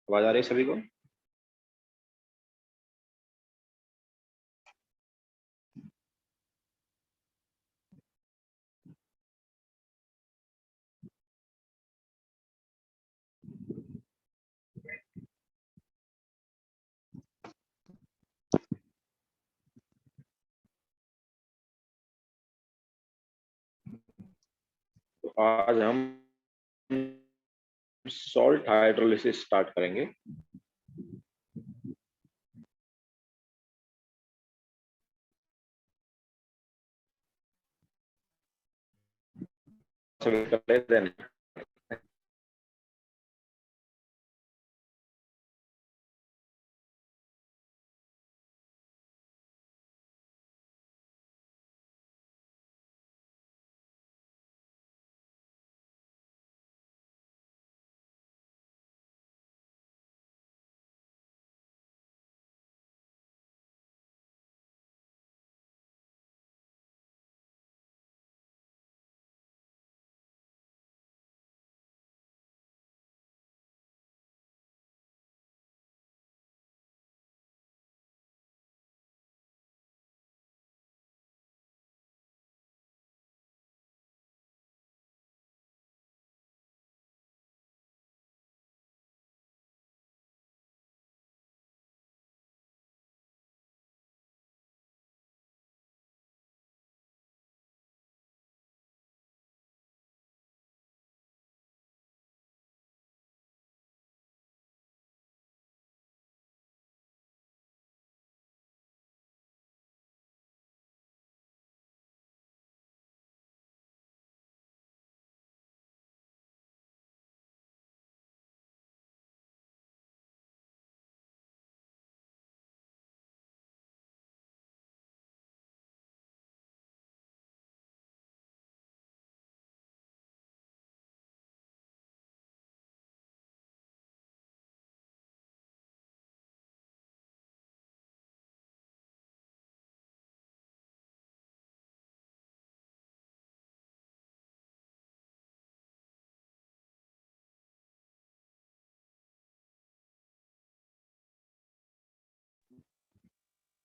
आवाज आ रही है सभी को? तो आज हम सॉल्ट हाइड्रोलिसिस स्टार्ट करेंगे। देन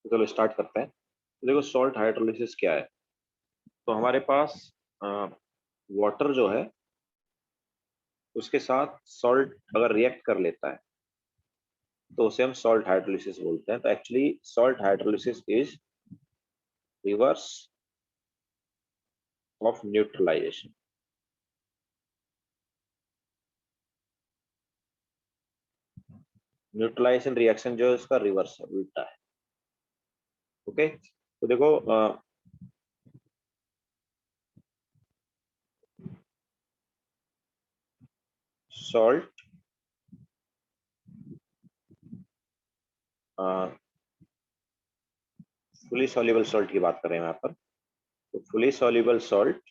चलो स्टार्ट करते हैं। तो देखो सॉल्ट हाइड्रोलिसिस क्या है। तो हमारे पास वाटर जो है उसके साथ सॉल्ट अगर रिएक्ट कर लेता है तो उसे हम सॉल्ट हाइड्रोलिसिस बोलते हैं। तो actually salt hydrolysis is reverse of neutralisation. Neutralisation reaction जो है उसका रिवर्स है, उल्टा है। ओके, तो देखो सॉल्ट फुली सॉल्युबल सॉल्ट की बात करें यहाँ पर। तो fully soluble salt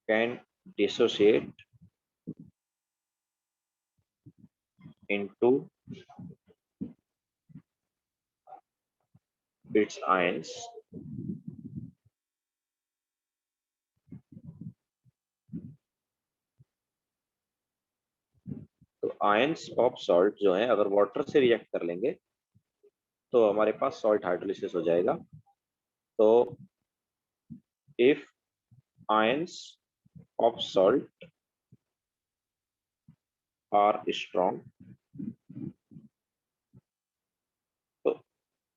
can dissociate into its ions तो आयंस ऑफ सॉल्ट जो है अगर वाटर से रिएक्ट कर लेंगे तो हमारे पास सॉल्ट हाइड्रोलिसिस हो जाएगा। तो if ions of salt are strong, तो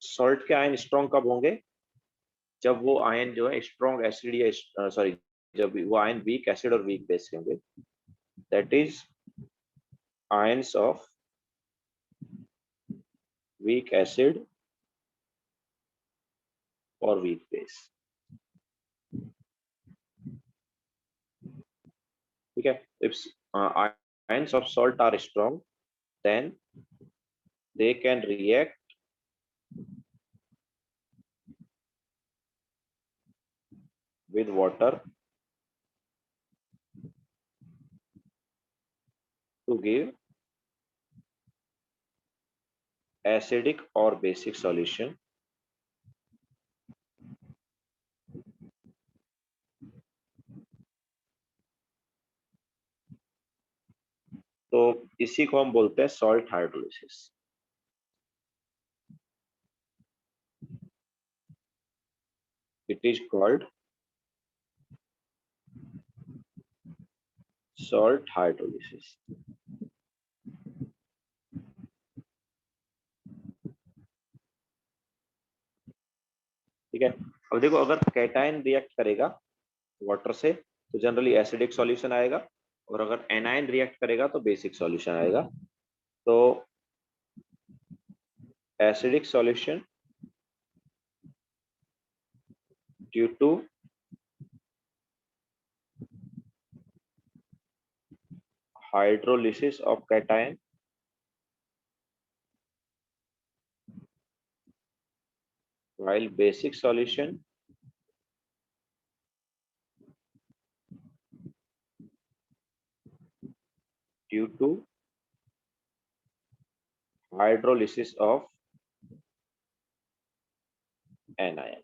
सॉल्ट के आयन स्ट्रॉन्ग कब होंगे? जब वो आयन जो है स्ट्रॉन्ग एसिड या सॉरी, जब वो आयन वीक एसिड और वीक बेस के होंगे। That is ions of weak acid और वीक बेस। ठीक है, if ions of salt are strong then they can react with water to give acidic or basic solution तो इसी को हम बोलते हैं salt hydrolysis. It is called salt hydrolysis. ठीक है। अब देखो, अगर कैटायन रिएक्ट करेगा वाटर से तो जनरली एसिडिक सॉल्यूशन आएगा, और अगर एनायन रिएक्ट करेगा तो बेसिक सॉल्यूशन आएगा। तो acidic solution due to hydrolysis of cation while basic solution due to hydrolysis of anion।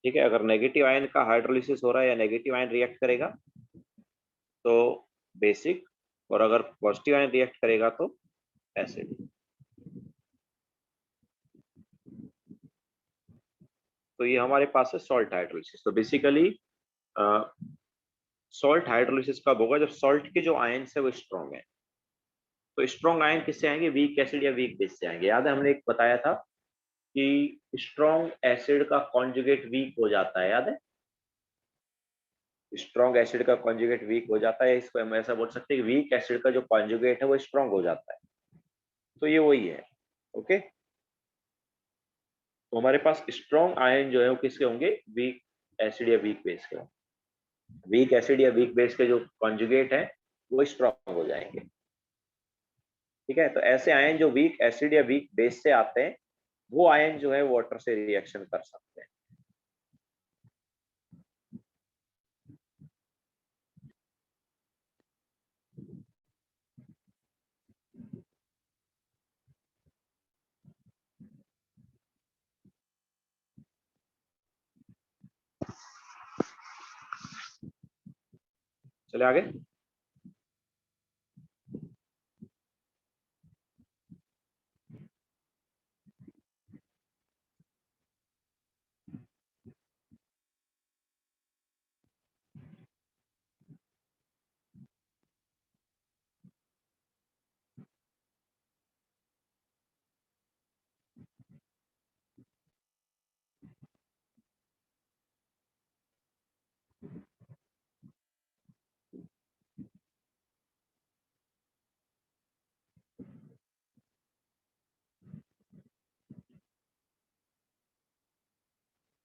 ठीक है, अगर नेगेटिव आयन का हाइड्रोलिसिस हो रहा है या नेगेटिव आयन रिएक्ट करेगा तो बेसिक, और अगर पॉजिटिव आयन रिएक्ट करेगा तो एसिड। तो ये हमारे पास है सॉल्ट हाइड्रोलिसिस। तो बेसिकली सॉल्ट हाइड्रोलिसिस कब होगा? जब सॉल्ट के जो आयन्स है वो स्ट्रॉन्ग है। तो स्ट्रॉन्ग आयन किससे आएंगे? वीक एसिड या वीक बेस से आएंगे। याद है हमने एक बताया था कि स्ट्रॉन्ग एसिड का कॉन्जुगेट वीक हो जाता है, याद है? स्ट्रॉन्ग एसिड का कॉन्जुगेट वीक हो जाता है, इसको हम ऐसा बोल सकते हैं कि वीक एसिड का जो कॉन्जुगेट है वो स्ट्रॉन्ग हो जाता है। तो ये वही है। ओके, तो हमारे पास स्ट्रॉन्ग आयन जो है वो किसके होंगे? वीक एसिड या वीक बेस के। वीक एसिड या वीक बेस के जो कॉन्जुगेट है वो स्ट्रॉन्ग हो जाएंगे। ठीक है, तो ऐसे आयन जो वीक एसिड या वीक बेस से आते हैं वो आयन जो है वाटर से रिएक्शन कर सकते हैं। चले आगे।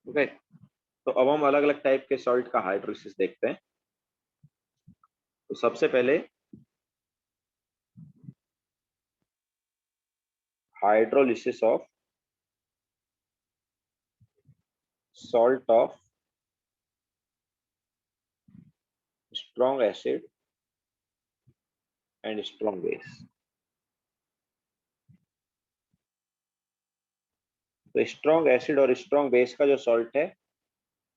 ओके, तो अब हम अलग अलग टाइप के सॉल्ट का हाइड्रोलिसिस देखते हैं। तो सबसे पहले hydrolysis of salt of strong acid and strong base. तो स्ट्रॉन्ग एसिड और स्ट्रॉन्ग बेस का जो सॉल्ट है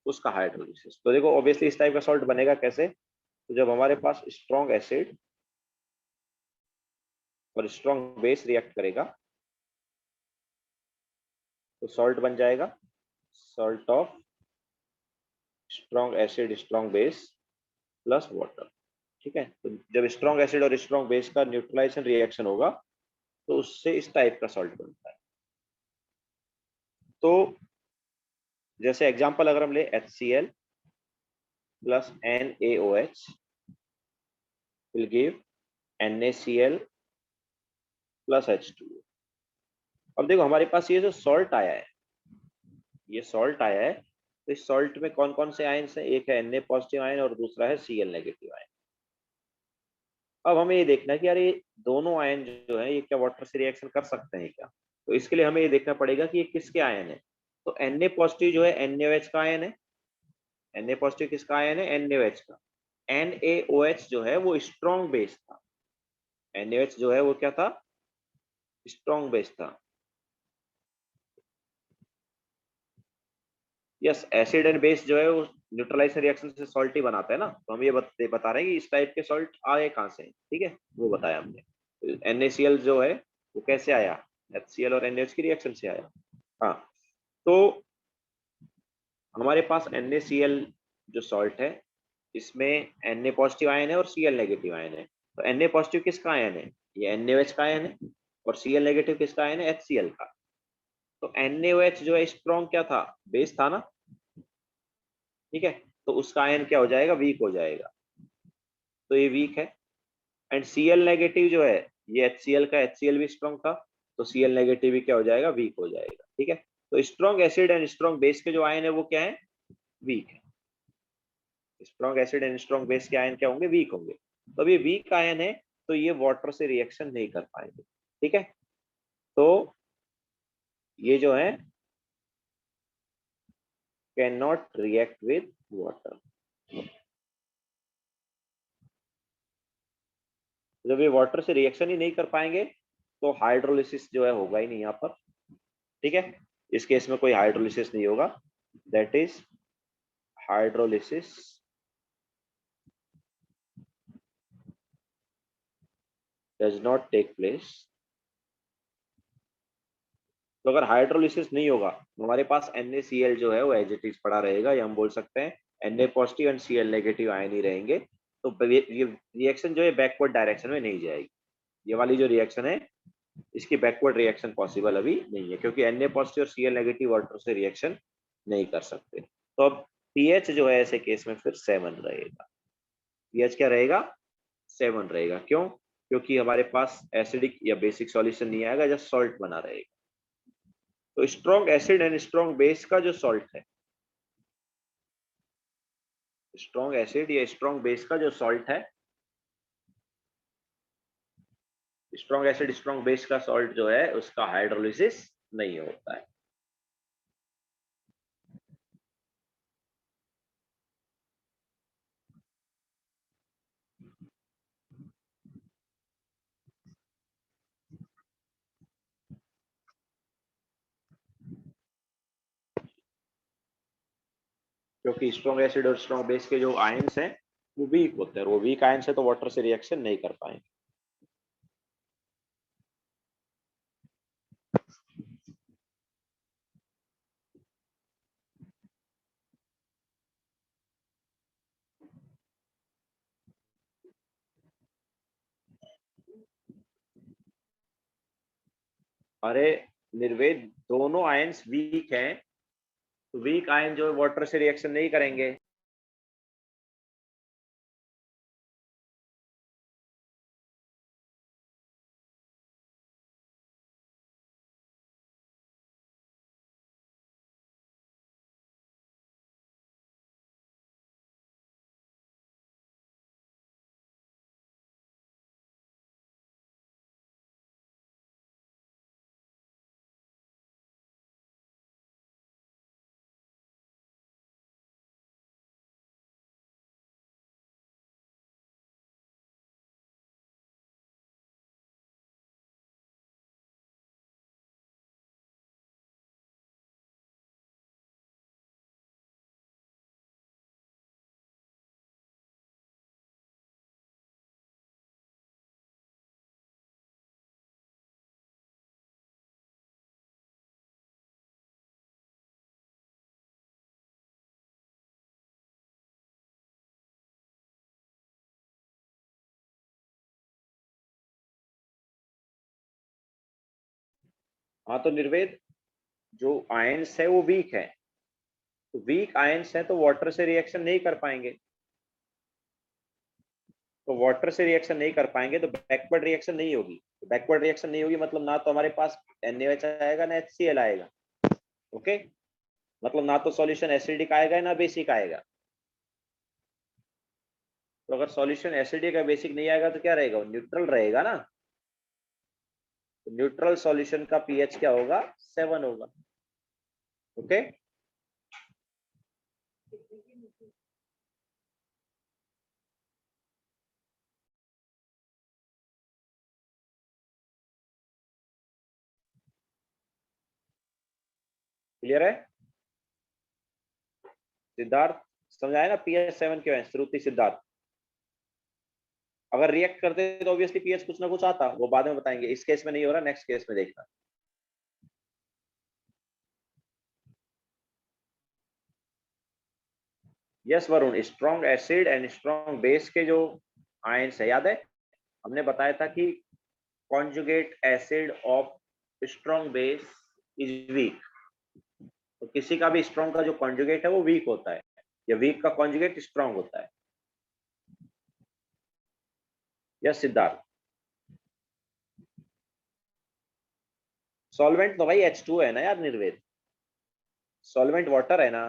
उसका हाइड्रोलिसिस। तो देखो ऑब्वियसली इस टाइप का सॉल्ट बनेगा कैसे? तो जब हमारे पास स्ट्रॉन्ग एसिड और स्ट्रॉन्ग बेस रिएक्ट करेगा तो सॉल्ट बन जाएगा salt of strong acid strong base plus water. ठीक है, तो जब स्ट्रॉन्ग एसिड और स्ट्रॉन्ग बेस का न्यूट्रलाइजेशन रिएक्शन होगा तो उससे इस टाइप का सॉल्ट बनता है। तो जैसे एग्जांपल अगर हम ले HCl plus NaOH will give NaCl plus H2O। अब देखो हमारे पास ये जो सॉल्ट आया है, ये सॉल्ट आया है, तो इस सॉल्ट में कौन कौन से आयन्स हैं? एक है Na पॉजिटिव आयन और दूसरा है Cl नेगेटिव आयन। अब हमें ये देखना है कि यार ये दोनों आयन जो है ये क्या वाटर से रिएक्शन कर सकते हैं क्या? तो इसके लिए हमें ये देखना पड़ेगा कि ये किसके आयन है। तो Na पॉजिटिव जो है NaOH का आयन है। Na पॉजिटिव किसका आयन है? NaOH का। NaOH जो है वो स्ट्रॉन्ग बेस था। NaOH जो है वो क्या था? स्ट्रॉन्ग बेस था। यस, एसिड एंड बेस जो है वो न्यूट्रलाइजेशन रिएक्शन से सॉल्ट ही बनाता है ना। तो हम ये बता रहे हैं कि इस टाइप के सॉल्ट आए कहाँ से, ठीक है, वो बताया हमने। NaCl जो है वो कैसे आया, HCl और NaOH की रिएक्शन से आया। हाँ, तो हमारे पास NaCl जो सॉल्ट है इसमें Na पॉजिटिव आयन है और Cl नेगेटिव आयन है। तो Na पॉजिटिव किसका आयन है, ये NaOH का आयन है, और Cl नेगेटिव किसका आयन है, HCl का। तो NaOH जो है स्ट्रॉन्ग क्या था, बेस था ना, ठीक है, तो उसका आयन क्या हो जाएगा, वीक हो जाएगा, तो ये वीक है। एंड Cl नेगेटिव जो है, ये HCl का, HCl भी स्ट्रॉन्ग था, तो Cl नेगेटिव भी क्या हो जाएगा, वीक हो जाएगा, ठीक है। तो strong acid and strong base के जो आयन है वो क्या है, वीक है। Strong acid and strong base के आयन क्या होंगे, वीक होंगे। तो अब ये वीक आयन है, तो ये वाटर से रिएक्शन नहीं कर पाएंगे, ठीक है। तो ये जो है can not react with water. जब ये वाटर से रिएक्शन ही नहीं कर पाएंगे तो हाइड्रोलिसिस जो है होगा ही नहीं यहाँ पर, ठीक है। इस केस में कोई हाइड्रोलिसिस नहीं होगा, that is hydrolysis does not take place. तो अगर हाइड्रोलिसिस नहीं होगा तो हमारे पास NaCl जो है वो एज इट इज पड़ा रहेगा, या हम बोल सकते हैं Na positive and Cl negative ion ही रहेंगे। तो ये रिएक्शन जो है बैकवर्ड डायरेक्शन में नहीं जाएगी। ये वाली जो रिएक्शन है इसकी बैकवर्ड रिएक्शन पॉसिबल अभी नहीं है, क्योंकि Na पॉजिटिव और Cl नेगेटिव वाटर से रिएक्शन नहीं कर सकते। तो अब pH जो है ऐसे केस में फिर 7 रहेगा। pH क्या रहेगा, 7 रहेगा। क्यों, क्योंकि हमारे पास एसिडिक या बेसिक सॉल्यूशन नहीं आएगा, जब सॉल्ट बना रहेगा। तो strong acid and strong base का जो सॉल्ट है, स्ट्रॉन्ग एसिड या स्ट्रॉन्ग बेस का जो सॉल्ट है, स्ट्रॉन्ग एसिड स्ट्रॉन्ग बेस का सॉल्ट जो है उसका हाइड्रोलिसिस नहीं होता है। क्योंकि स्ट्रॉन्ग एसिड और स्ट्रॉन्ग बेस के जो आयंस हैं वो वीक होते हैं, और वो वीक आयंस है तो वाटर से रिएक्शन नहीं कर पाएंगे। अरे निर्वेद, दोनों आयंस वीक हैं, तो वीक आयन जो है वाटर से रिएक्शन नहीं करेंगे। हाँ, तो निर्वेद जो आयंस है वो वीक है, तो वीक आयंस है तो वाटर से रिएक्शन नहीं कर पाएंगे। तो वाटर से रिएक्शन नहीं कर पाएंगे तो बैकवर्ड रिएक्शन नहीं होगी। तो बैकवर्ड रिएक्शन नहीं होगी मतलब ना तो हमारे पास NaOH आएगा ना HCl आएगा। ओके, मतलब ना तो सॉल्यूशन एसिडिक आएगा ना बेसिक आएगा। तो अगर सॉल्यूशन एसिडिक या बेसिक नहीं आएगा तो क्या रहेगा, न्यूट्रल रहेगा ना। तो न्यूट्रल सॉल्यूशन का pH क्या होगा, 7 होगा। ओके, क्लियर है सिद्धार्थ, समझाया ना pH 7 क्यों है, श्रुति सिद्धार्थ। अगर रिएक्ट करते तो ऑब्वियसली पीएच कुछ ना कुछ आता, वो बाद में बताएंगे। इस केस में नहीं हो रहा, नेक्स्ट केस में देखना। Yes Varun, strong acid and strong base के जो आयंस है, याद है हमने बताया था कि conjugate acid of strong base is weak. तो किसी का भी स्ट्रॉन्ग का जो कॉन्जुगेट है वो वीक होता है, या वीक का कॉन्जुगेट स्ट्रॉन्ग होता है। यस सिद्धार्थ। सॉल्वेंट तो भाई H2 है ना यार निर्वेद, सॉल्वेंट वाटर है ना।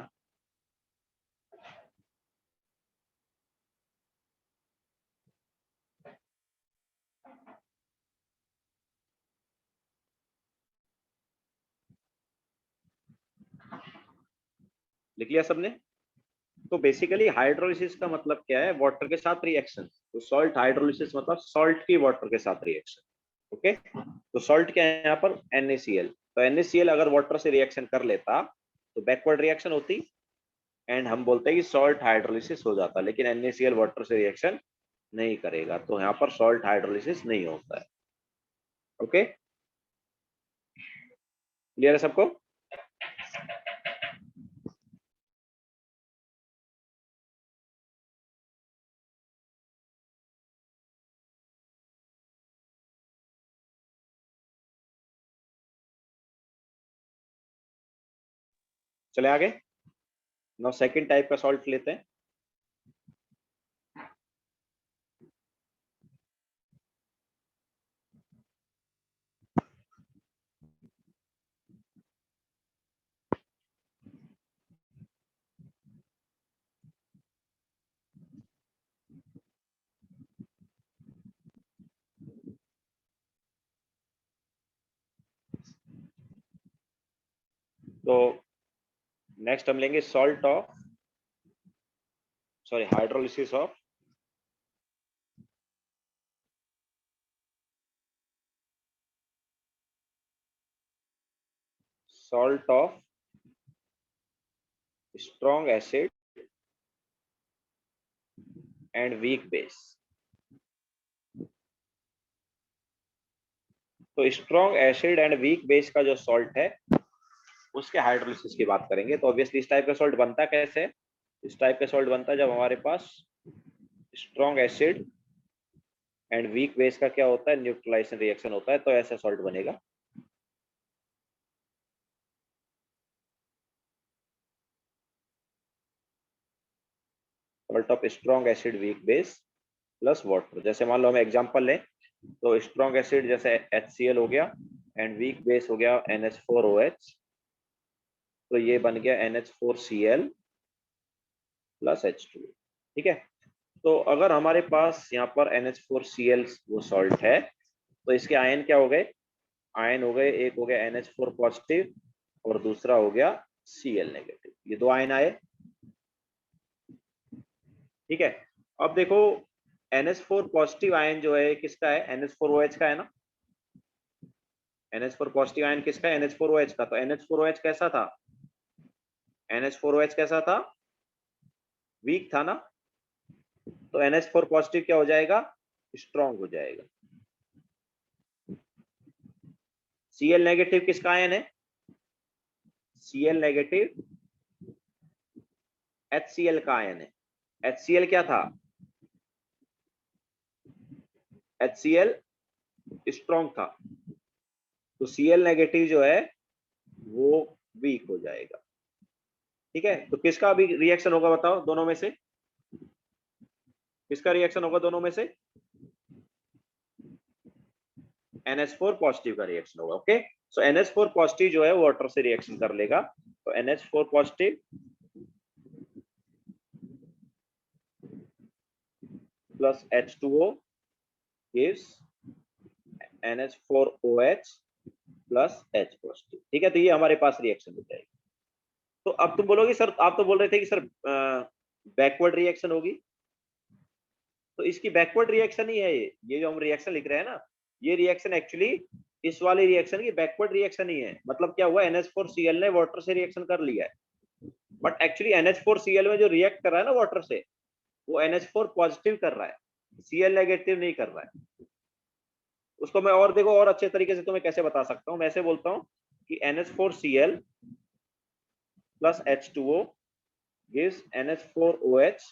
लिख लिया सबने? तो बेसिकली हाइड्रोलिसिस का मतलब क्या है, वाटर के साथ रिएक्शन। तो सॉल्ट हाइड्रोलिसिस मतलब सॉल्ट की वाटर के साथ रिएक्शन। ओके, तो सॉल्ट क्या है यहाँ पर, NaCl। तो NaCl अगर वाटर से रिएक्शन कर लेता तो बैकवर्ड रिएक्शन होती, एंड हम बोलते हैं कि सॉल्ट हाइड्रोलिसिस हो जाता, लेकिन NaCl वाटर से रिएक्शन नहीं करेगा, तो यहाँ पर सॉल्ट हाइड्रोलिसिस नहीं होता है। ओके, क्लियर है सबको? चले आगे। नाउ सेकंड टाइप का सॉल्ट लेते हैं। तो नेक्स्ट हम लेंगे salt of hydrolysis of salt of strong acid and weak base। तो strong acid and weak base का जो सॉल्ट है उसके हाइड्रोलिसिस की बात करेंगे। तो ऑब्वियसली इस टाइप का सॉल्ट बनता कैसे, इस टाइप का सॉल्ट बनता है जब हमारे पास strong acid and weak base का क्या होता है, न्यूट्रलाइजेशन रिएक्शन होता है, तो ऐसा सॉल्ट बनेगा। Salt of strong acid weak base plus water. जैसे मान लो हम एग्जांपल लें, तो स्ट्रॉन्ग एसिड जैसे HCl हो गया एंड वीक बेस हो गया NH4OH, तो ये बन गया NH4Cl प्लस H2। ठीक है, तो अगर हमारे पास यहाँ पर NH4Cl वो सॉल्ट है, तो इसके आयन क्या हो गए, आयन हो गए, एक हो गया NH4 पॉजिटिव और दूसरा हो गया Cl नेगेटिव, ये दो आयन आए। ठीक है, अब देखो NH4 पॉजिटिव आयन जो है किसका है, NH4OH का है ना। NH4 पॉजिटिव आयन किसका है, NH4OH का। तो NH4OH कैसा था, NH4OH कैसा था, वीक था ना। तो NH4 पॉजिटिव क्या हो जाएगा, स्ट्रॉन्ग हो जाएगा। Cl नेगेटिव किसका आयन है, Cl नेगेटिव HCl का आयन है। HCl क्या था, HCl स्ट्रॉन्ग था, तो Cl नेगेटिव जो है वो वीक हो जाएगा। ठीक है, तो किसका अभी रिएक्शन होगा बताओ दोनों में से, किसका रिएक्शन होगा दोनों में से, NH4 पॉजिटिव का रिएक्शन होगा। ओके, सो NH4 पॉजिटिव जो है वो वाटर से रिएक्शन कर लेगा, तो NH4 positive plus H2O gives NH4OH plus H positive. ठीक है, तो ये हमारे पास रिएक्शन हो जाएगी। तो अब तुम बोलोगे सर, आप तो बोल रहे थे कि सर बैकवर्ड रिएक्शन होगी, तो इसकी बैकवर्ड रिएक्शन ही है ये जो हम रिएक्शन लिख रहे हैं ना, ये रिएक्शन एक्चुअली इस वाली रिएक्शन की बैकवर्ड रिएक्शन ही है। मतलब क्या हुआ, NH4Cl ने वाटर से रिएक्शन कर लिया है, बट एक्चुअली NH4Cl में जो रिएक्ट कर रहा है ना वाटर से, वो NH4 पॉजिटिव कर रहा है। Cl नेगेटिव नहीं कर रहा है। उसको मैं और देखो और अच्छे तरीके से तुम्हें कैसे बता सकता हूं। मैं ऐसे बोलता हूं कि NH4Cl plus H2O gives NH4OH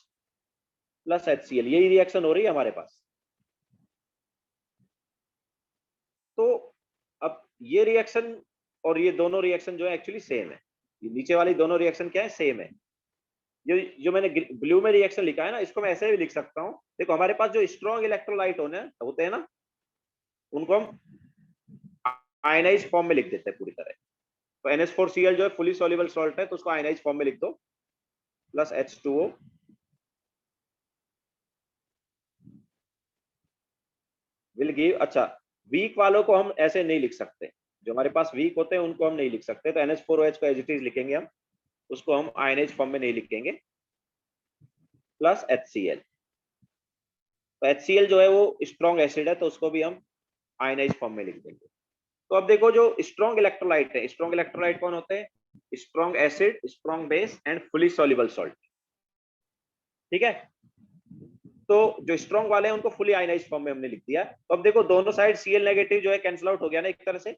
plus HCl, यही रिएक्शन हो रही है हमारे पास। तो अब ये रिएक्शन और ये दोनों रिएक्शन जो है एक्चुअली सेम है। ये नीचे वाली दोनों रिएक्शन क्या है, सेम है। ये जो मैंने ब्लू में रिएक्शन लिखा है ना, इसको मैं ऐसे भी लिख सकता हूँ। देखो हमारे पास जो स्ट्रॉन्ग इलेक्ट्रोलाइट होते हैं ना, उनको हम आयनाइज फॉर्म में लिख देते हैं पूरी तरह। तो NH4Cl जो है फुली सॉल्युबल सॉल्ट है, तो उसको आयनाइज फॉर्म में लिख दो, प्लस H2O विल गिव। अच्छा, वीक वालों को हम ऐसे नहीं लिख सकते, जो हमारे पास वीक होते हैं उनको हम नहीं लिख सकते। तो NH4OH को एज इट इज लिखेंगे हम, उसको हम आयनाइज फॉर्म में नहीं लिखेंगे, प्लस HCl। तो HCl जो है वो स्ट्रॉन्ग एसिड है, तो उसको भी हम आयनाइज फॉर्म में लिख देंगे। तो अब देखो जो स्ट्रॉन्ग इलेक्ट्रोलाइट है, स्ट्रॉन्ग इलेक्ट्रोलाइट कौन होते हैं, strong acid, strong base and fully soluble salt. ठीक है, तो जो स्ट्रॉन्ग वाले हैं उनको फुली आयनाइज फॉर्म में हमने लिख दिया। तो अब देखो दोनों साइड Cl नेगेटिव जो है कैंसिल आउट हो गया ना एक तरह से।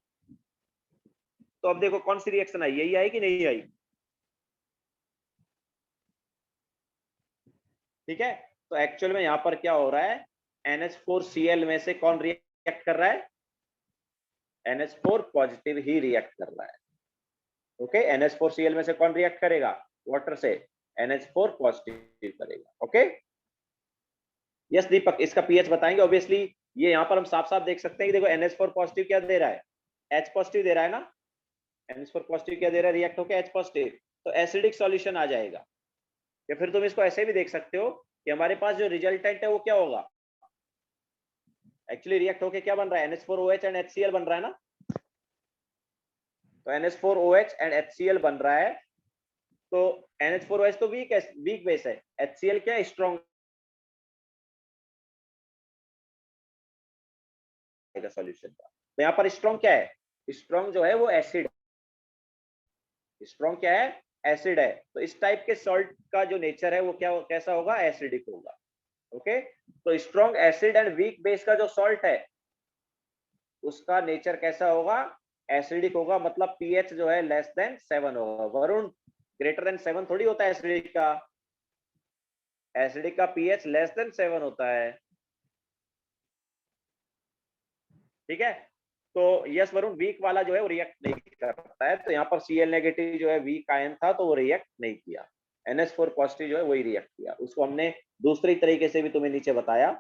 तो अब देखो कौन सी रिएक्शन आई, यही आई कि नहीं आई। ठीक है, तो एक्चुअल में यहां पर क्या हो रहा है, NH4Cl में से कौन रिएक्ट कर रहा है, NH4 पॉजिटिव ही रिएक्ट कर रहा है। ओके, NH4Cl में से कौन रिएक्ट करेगा, वाटर से NH4 पॉजिटिव करेगा। ओके, यस दीपक, इसका पीएच बताएंगे ऑब्वियसली। ये यहाँ पर हम साफ साफ देख सकते हैं कि देखो NH4 पॉजिटिव क्या दे रहा है, H पॉजिटिव दे रहा है ना। NH4 पॉजिटिव क्या दे रहा है, रिएक्ट होकर H पॉजिटिव, तो एसिडिक सॉल्यूशन आ जाएगा। या फिर तुम इसको ऐसे भी देख सकते हो कि हमारे पास जो रिजल्टेंट है वो क्या होगा, एक्चुअली रिएक्ट होके क्या बन रहा है, NH4OH एंड HCl बन रहा है ना। तो NH4OH एंड HCl बन रहा है, तो NH4OH तो वीक बेस है, HCl क्या है, स्ट्रॉन्ग सॉल्यूशन का। तो यहाँ पर स्ट्रॉन्ग क्या है, स्ट्रॉन्ग जो है वो एसिड, स्ट्रॉन्ग क्या है, एसिड है। तो इस टाइप के सॉल्ट का जो नेचर है वो क्या कैसा होगा, एसिडिक होगा। ओके, तो strong acid and weak base का जो सॉल्ट है उसका नेचर कैसा होगा, एसिडिक होगा। मतलब पीएच जो है लेस देन 7 होगा। वरुण, ग्रेटर देन 7 थोड़ी होता है एसिडिक का, एसिडिक का पीएच लेस देन 7 होता है। ठीक है, तो यस वरुण, वीक वाला जो है वो रिएक्ट नहीं करता है। तो यहाँ पर Cl नेगेटिव जो है वीक आयन था, तो वो रिएक्ट नहीं किया। NH4 पॉजिटिव जो है वही रिएक्ट किया। उसको हमने दूसरी तरीके से भी तुम्हें नीचे बताया।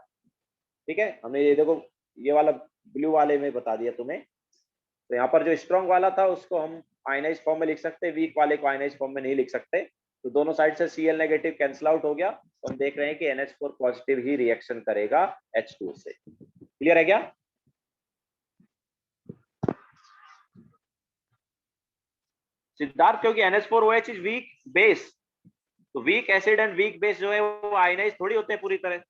ठीक है, हमने ये देखो ये वाला ब्लू वाले में बता दिया तुम्हें। तो यहाँ पर जो स्ट्रॉन्ग वाला था उसको हम आयनाइज फॉर्म में लिख सकते हैं, वीक वाले को आयनाइज फॉर्म में नहीं लिख सकते। तो दोनों साइड से Cl नेगेटिव कैंसिल आउट हो गया, तो हम देख रहे हैं कि NH4 पॉजिटिव ही रिएक्शन करेगा H2 से। क्लियर है क्या। सिद्धार्थ, क्योंकि NH4OH इज वीक बेस, तो weak acid and weak base जो है वो आयनाइज थोड़ी होते हैं पूरी तरह।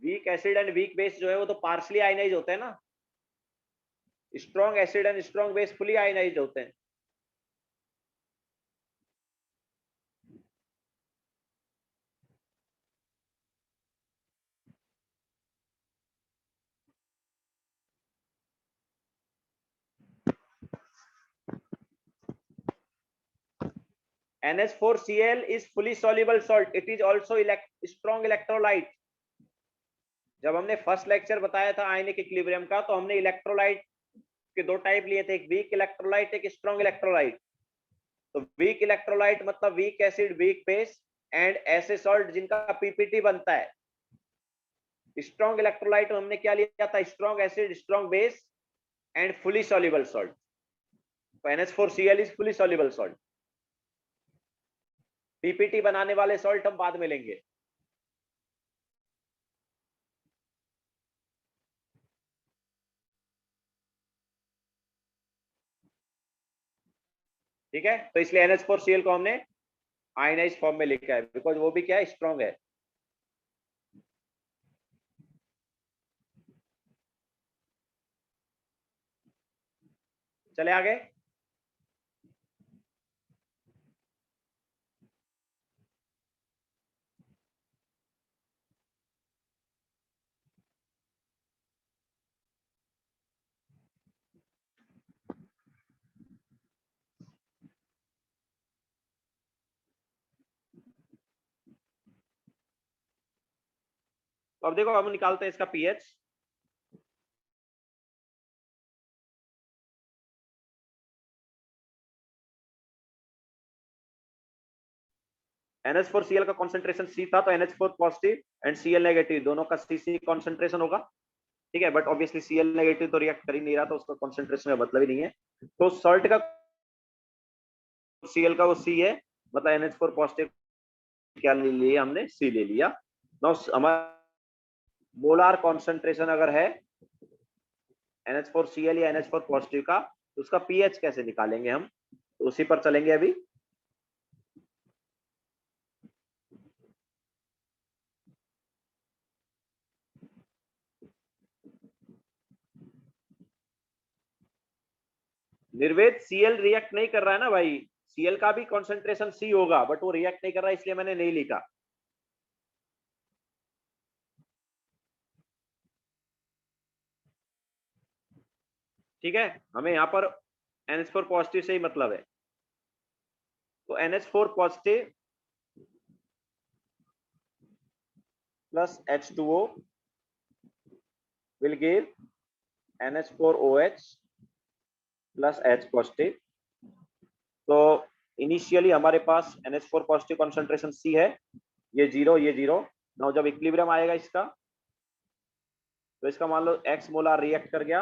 Weak acid and weak base जो है वो तो पार्शली आयनाइज होते हैं ना। Strong acid and strong base fully ionise होते हैं। NH4Cl is fully soluble salt. It is also strong electrolyte. जब हमने फर्स्ट लेक्चर बताया था आयनिक इक्विलिब्रियम का, तो हमने इलेक्ट्रोलाइट के दो टाइप लिए थे, एक वीक इलेक्ट्रोलाइट, एक स्ट्रॉन्ग इलेक्ट्रोलाइट। तो वीक इलेक्ट्रोलाइट मतलब weak acid, weak base and ऐसे सॉल्ट जिनका पीपीटी बनता है। स्ट्रॉन्ग इलेक्ट्रोलाइट हमने क्या लिया था, strong acid, strong base and fully soluble salt. तो NH4Cl is fully soluble salt. PPT बनाने वाले सॉल्ट हम बाद में लेंगे। ठीक है, तो इसलिए NH4Cl को हमने आयनाइज फॉर्म में लिखा है, बिकॉज वो भी क्या है, स्ट्रॉन्ग है। चले आगे। तो अब देखो हम निकालते हैं इसका पीएच। NH4Cl का कॉन्सेंट्रेशन C था, तो NH4 positive and Cl negative दोनों का CC कॉन्सेंट्रेशन होगा। ठीक है, बट ऑब्वियसली Cl नेगेटिव तो रिएक्ट कर ही नहीं रहा, तो उसका कॉन्सेंट्रेशन का मतलब ही नहीं है। तो सॉल्ट का Cl का वो C है, मतलब NH4 पॉजिटिव क्या ले लिया हमने, C ले लिया। नाउ हमारा मोलार कॉन्सेंट्रेशन अगर है NH4Cl या NH4 पॉजिटिव का, तो उसका पीएच कैसे निकालेंगे हम, तो उसी पर चलेंगे अभी। निर्वेद Cl रिएक्ट नहीं कर रहा है ना भाई, Cl का भी कॉन्सेंट्रेशन C होगा, बट वो रिएक्ट नहीं कर रहा है, इसलिए मैंने नहीं लिखा। ठीक है, हमें यहाँ पर NH4 पॉजिटिव से ही मतलब है। तो NH4 positive plus H2O will give NH4OH plus H positive. तो इनिशियली हमारे पास NH4 पॉजिटिव कॉन्सेंट्रेशन C है, ये जीरो ये जीरो। नाउ जब इक्विलिब्रियम आएगा इसका, तो इसका मान लो X मोलार रिएक्ट कर गया,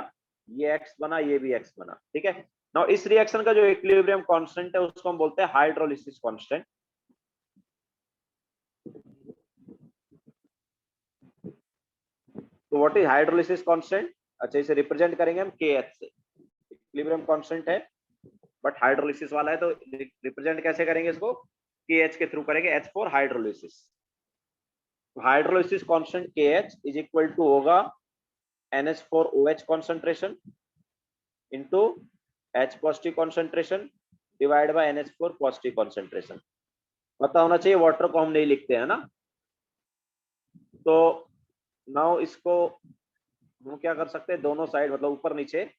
ये X बना, ये भी X बना। ठीक है, नाउ इस रिएक्शन का जो इक्विलिब्रियम कांस्टेंट है उसको हम बोलते हैं हाइड्रोलिसिस कांस्टेंट। तो व्हाट इज हाइड्रोलिसिस कांस्टेंट? अच्छा, इसे रिप्रेजेंट करेंगे हम KH से। इक्विलिब्रियम कांस्टेंट है बट हाइड्रोलिसिस वाला है, तो रिप्रेजेंट कैसे करेंगे इसको, KH के थ्रू करेंगे, H for hydrolysis. Hydrolysis constant KH is equal to होगा NH4OH concentration into H positive concentration divide by NH4 positive concentration. पता होना चाहिए, वाटर को हम नहीं लिखते हैं ना। तो नाउ इसको हम क्या कर सकते हैं, दोनों साइड मतलब ऊपर नीचे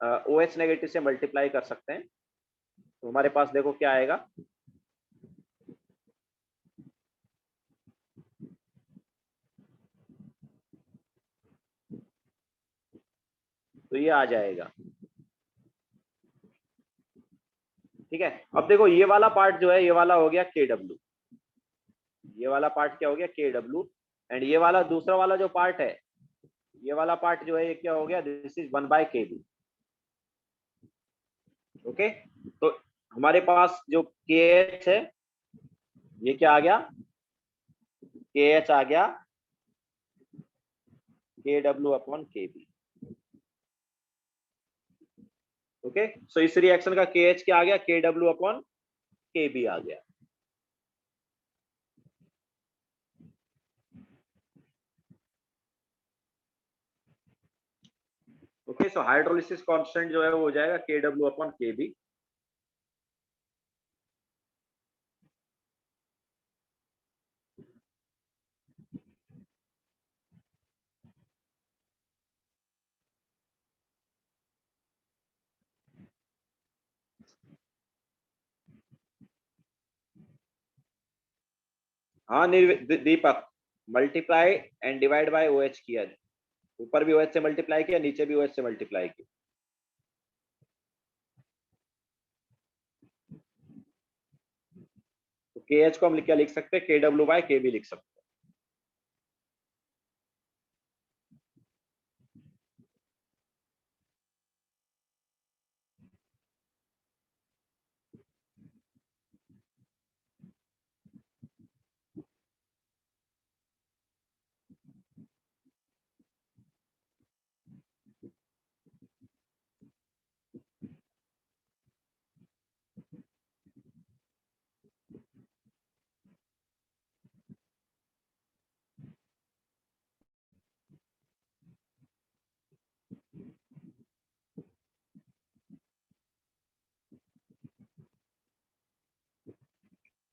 OH नेगेटिव से मल्टीप्लाई कर सकते हैं। तो हमारे पास देखो क्या आएगा, तो ये आ जाएगा। ठीक है, अब देखो ये वाला पार्ट जो है, ये वाला हो गया KW, ये वाला पार्ट क्या हो गया KW, एंड ये वाला दूसरा वाला जो पार्ट है, ये वाला पार्ट जो है ये क्या हो गया, दिस इज 1/KB। ओके, तो हमारे पास जो KH है, ये क्या आ गया, KH आ गया KW/KB। ओके, सो इस रिएक्शन का KH क्या आ गया, KW/KB आ गया। ओके, सो हाइड्रोलिसिस कांस्टेंट जो है वो हो जाएगा KW/KB। हाँ Deepak, multiply and divide by OH किया, ऊपर भी OH से मल्टीप्लाई किया, नीचे भी OH से मल्टीप्लाई किया। तो KH को हम क्या लिख सकते हैं, KW/KB लिख सकते हैं।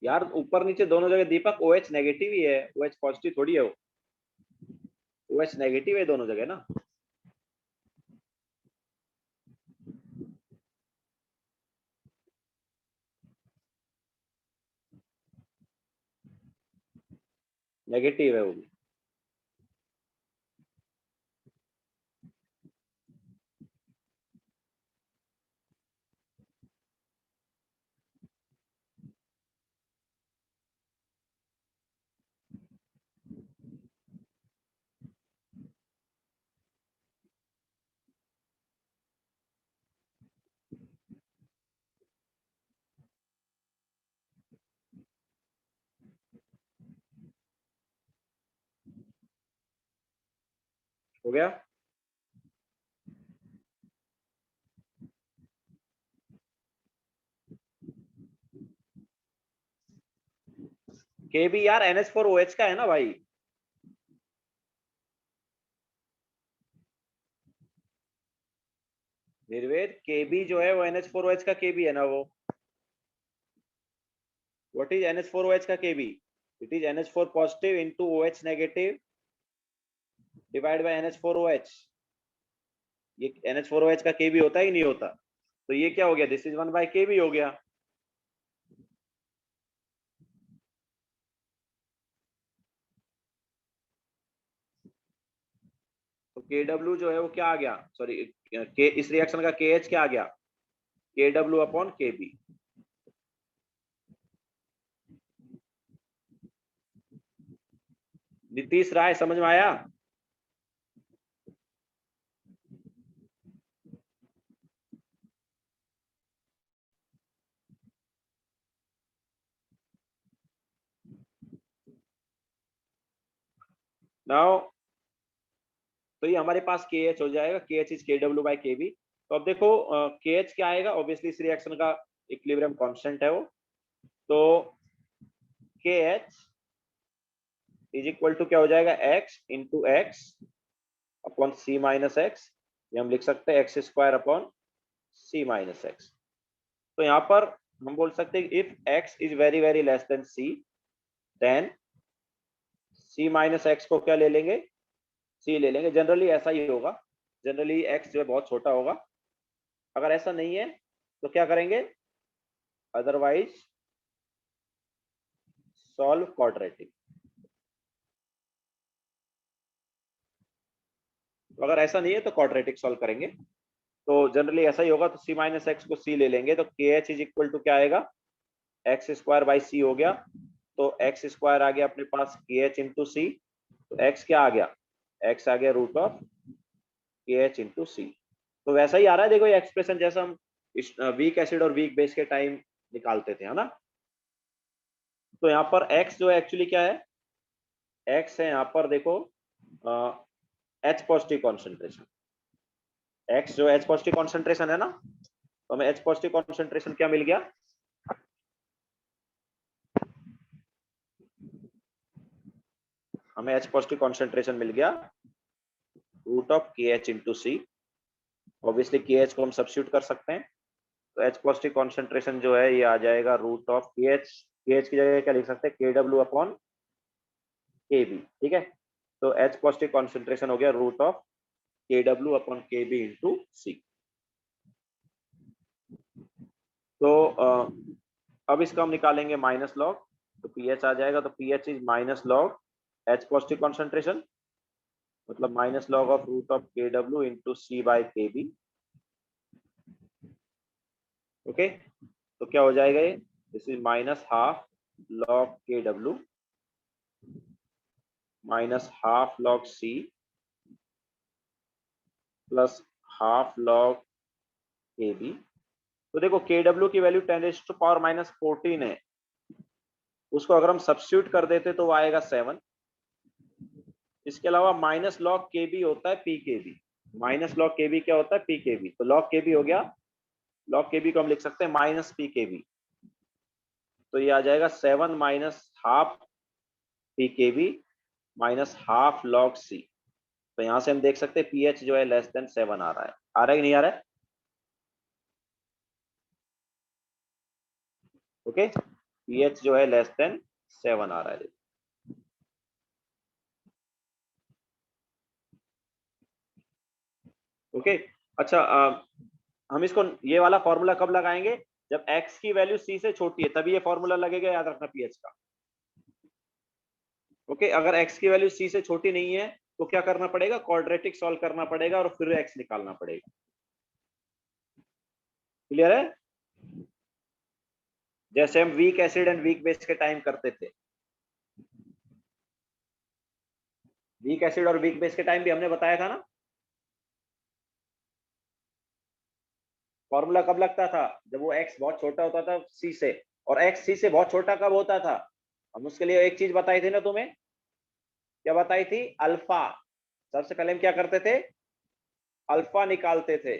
यार ऊपर नीचे दोनों जगह दीपक OH नेगेटिव ही है, OH पॉजिटिव थोड़ी है वो, OH नेगेटिव है दोनों जगह ना। नेगेटिव है वो भी। हो गया। के बी यार NH4OH का है ना भाई। निर्वेद के बी जो है वो NH4OH का के बी है ना वो। व्हाट इज NH4OH का K B? It is NH4 positive into OH negative divide by NH4OH। ये NH4OH का के बी होता है कि नहीं होता? तो ये क्या हो गया, दिस इज 1/KB हो गया। तो KW जो है वो क्या आ गया, सॉरी के, इस रिएक्शन का KH क्या आ गया, KW/KB। नीतीश राय समझ में आया? नाउ तो ये हमारे पास KH हो जाएगा, KH इज KW/KB। तो अब देखो KH क्या आएगा, ऑब्वियसली इस रिएक्शन का इक्विलिब्रियम कांस्टेंट है वो। तो KH इज इक्वल टू क्या हो जाएगा, X into x upon C minus x. ये हम लिख सकते हैं X² upon C minus x. तो यहाँ पर हम बोल सकते हैं if X is very very less then C, then C minus x को क्या ले लेंगे, C ले लेंगे। जनरली ऐसा ही होगा, जनरली X जो है बहुत छोटा होगा। अगर ऐसा नहीं है तो क्या करेंगे, अदरवाइज सॉल्व क्वाड्रेटिक। तो अगर ऐसा नहीं है तो क्वाड्रेटिक सॉल्व करेंगे। तो जनरली ऐसा ही होगा, तो C माइनस एक्स को C ले लेंगे। तो KH इज इक्वल टू क्या आएगा, X² बाई C हो गया। तो X² आ गया अपने पास KH इंटू C। तो X क्या आ गया, X आ गया √ऑफ KH इंटू C। तो वैसा ही आ रहा है, देखो ये एक्सप्रेशन जैसा हम वीक एसिड और वीक बेस के टाइम निकालते थे, है ना। तो यहाँ पर X जो है एक्चुअली क्या है, X है यहाँ पर देखो H पॉजिटिव कॉन्सेंट्रेशन। X जो H पॉजिटिव कॉन्सेंट्रेशन है ना, तो हमें H पॉजिटिव कॉन्सेंट्रेशन क्या मिल गया, हमें H पॉजिटिव कॉन्सेंट्रेशन मिल गया √of KH into C। Obviously KH को हम सब्स्टिट्यूट कर सकते हैं। तो H पॉजिटिव कॉन्सेंट्रेशन जो है ये आ जाएगा √ऑफ KH। KH की जगह क्या लिख सकते हैं, KW/KB। ठीक है, तो H पॉजिटिव कॉन्सेंट्रेशन हो गया √ऑफ KW/KB इंटू C। तो अब इसका हम निकालेंगे माइनस लॉग। तो पीएच आ जाएगा, तो pH is minus log H positive concentration, मतलब माइनस लॉग ऑफ √ऑफ KW इंटू C/KB। ओके, तो क्या हो जाएगा ये, this is minus half log KW minus half log C plus half log KB। तो देखो KW की वैल्यू 10⁻⁻14 है, उसको अगर हम सब्स्टिट्यूट कर देते तो वो आएगा 7। इसके अलावा माइनस लॉग KB होता है PKB। माइनस लॉग KB क्या होता है, PKB। तो लॉग KB हो गया, लॉग KB को हम लिख सकते हैं माइनस PKB। तो ये आ जाएगा 7 minus half PKB minus half log C। तो यहां से हम देख सकते हैं पीएच जो है लेस देन 7 आ रहा है। आ रहा है कि नहीं आ रहा है? ओके, पीएच जो है लेस देन 7 आ रहा है। ओके, अच्छा हम इसको ये वाला फॉर्मूला कब लगाएंगे, जब x की वैल्यू c से छोटी है तभी ये फॉर्मूला लगेगा, याद रखना पीएच का। ओके, अगर x की वैल्यू c से छोटी नहीं है तो क्या करना पड़ेगा, क्वाड्रेटिक सॉल्व करना पड़ेगा और फिर x निकालना पड़ेगा। क्लियर है? जैसे हम week acid and weak base के टाइम करते थे। वीक एसिड और वीक बेस के टाइम भी हमने बताया था ना, फॉर्मूला कब लगता था, जब वो x बहुत छोटा होता था c से। और x c से बहुत छोटा कब होता था, हम उसके लिए एक चीज बताई थी ना तुम्हें, क्या बताई थी, अल्फा। सबसे पहले हम क्या करते थे, अल्फा निकालते थे।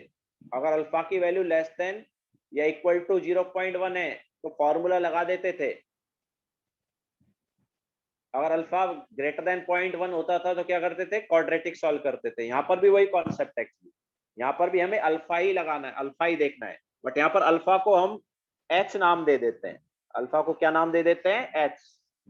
अगर अल्फा की वैल्यू लेस देन या इक्वल टू 0.1 है तो फॉर्मूला लगा देते थे। अगर अल्फा ग्रेटर देन 0.1 होता था तो क्या करते थे, क्वाड्रेटिक सॉल्व करते थे। यहाँ पर भी वही कॉन्सेप्ट है, यहाँ पर भी हमें अल्फा ही लगाना है, अल्फा ही देखना है। बट यहाँ पर अल्फा को हम एच नाम दे देते हैं। अल्फा को क्या नाम दे देते हैं, एच।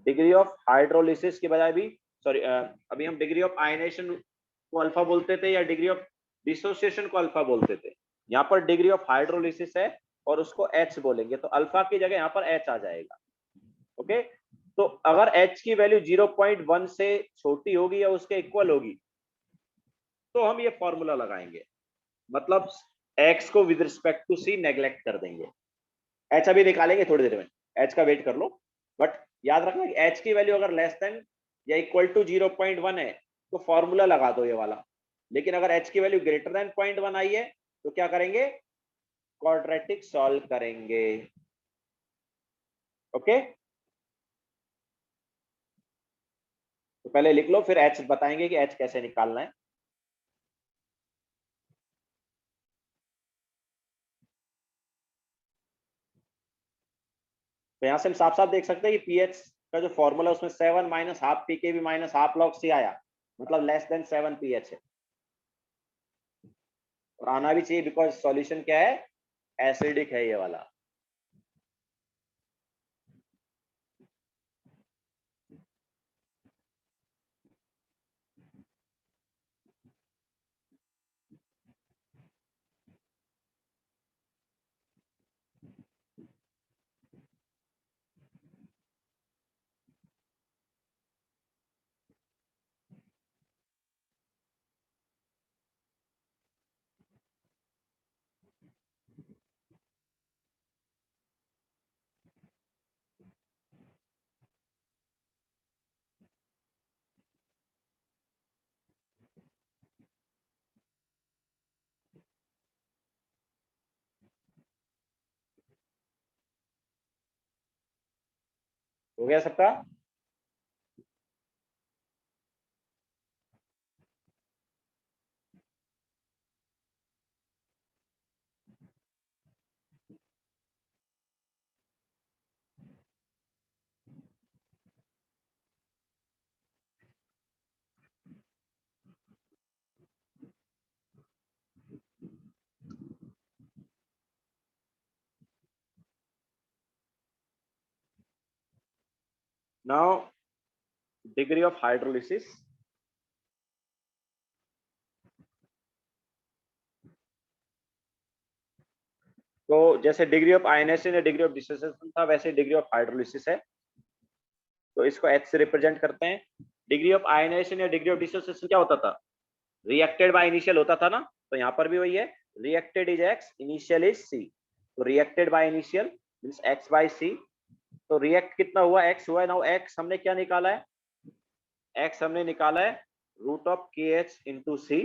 डिग्री ऑफ हाइड्रोलिसिस की बजाय भी, सॉरी, अभी हम डिग्री ऑफ आयनेशन को अल्फा बोलते थे या डिग्री ऑफ डिसोसिएशन को अल्फा बोलते थे। यहाँ पर डिग्री ऑफ हाइड्रोलिसिस है और उसको एच बोलेंगे, तो अल्फा की जगह यहाँ पर एच आ जाएगा। ओके, तो अगर h की वैल्यू 0.1 से छोटी होगी या उसके इक्वल होगी तो हम ये फॉर्मूला लगाएंगे। मतलब x को with respect to c neglect कर देंगे। h अभी निकालेंगे थोड़ी देर में, h का वेट कर लो। बट याद रखना कि h की वैल्यू अगर लेस देन या इक्वल टू 0.1 है तो फॉर्मूला लगा दो ये वाला। लेकिन अगर h की वैल्यू ग्रेटर देन 0.1 आई है तो क्या करेंगे, क्वाड्रेटिक सॉल्व करेंगे। ओके, तो पहले लिख लो, फिर h बताएंगे कि h कैसे निकालना है। तो यहाँ से हम साफ साफ देख सकते हैं कि पीएच का जो फॉर्मूला उसमें 7 minus half pKb minus half log C आया, मतलब लेस देन 7 पीएच है। और आना भी चाहिए बिकॉज सॉल्यूशन क्या है, एसिडिक है ये वाला। हो गया सबका? Now degree of hydrolysis. तो जैसे डिग्री ऑफ आयनेशन या डिग्री ऑफ डिसोसिएशन था, वैसे डिग्री ऑफ हाइड्रोलिसिस है। तो इसको एच से रिप्रेजेंट करते हैं। डिग्री ऑफ आयनेशन या डिग्री ऑफ डिसोसिएशन क्या होता था, रिएक्टेड बाय इनिशियल होता था ना। तो यहाँ पर भी वही है, reacted is x, initial is C. तो reacted by initial means x by C. तो रिएक्ट कितना हुआ, एक्स हुआ है। नाउ एक्स हमने क्या निकाला है, एक्स हमने निकाला है root of K H into C.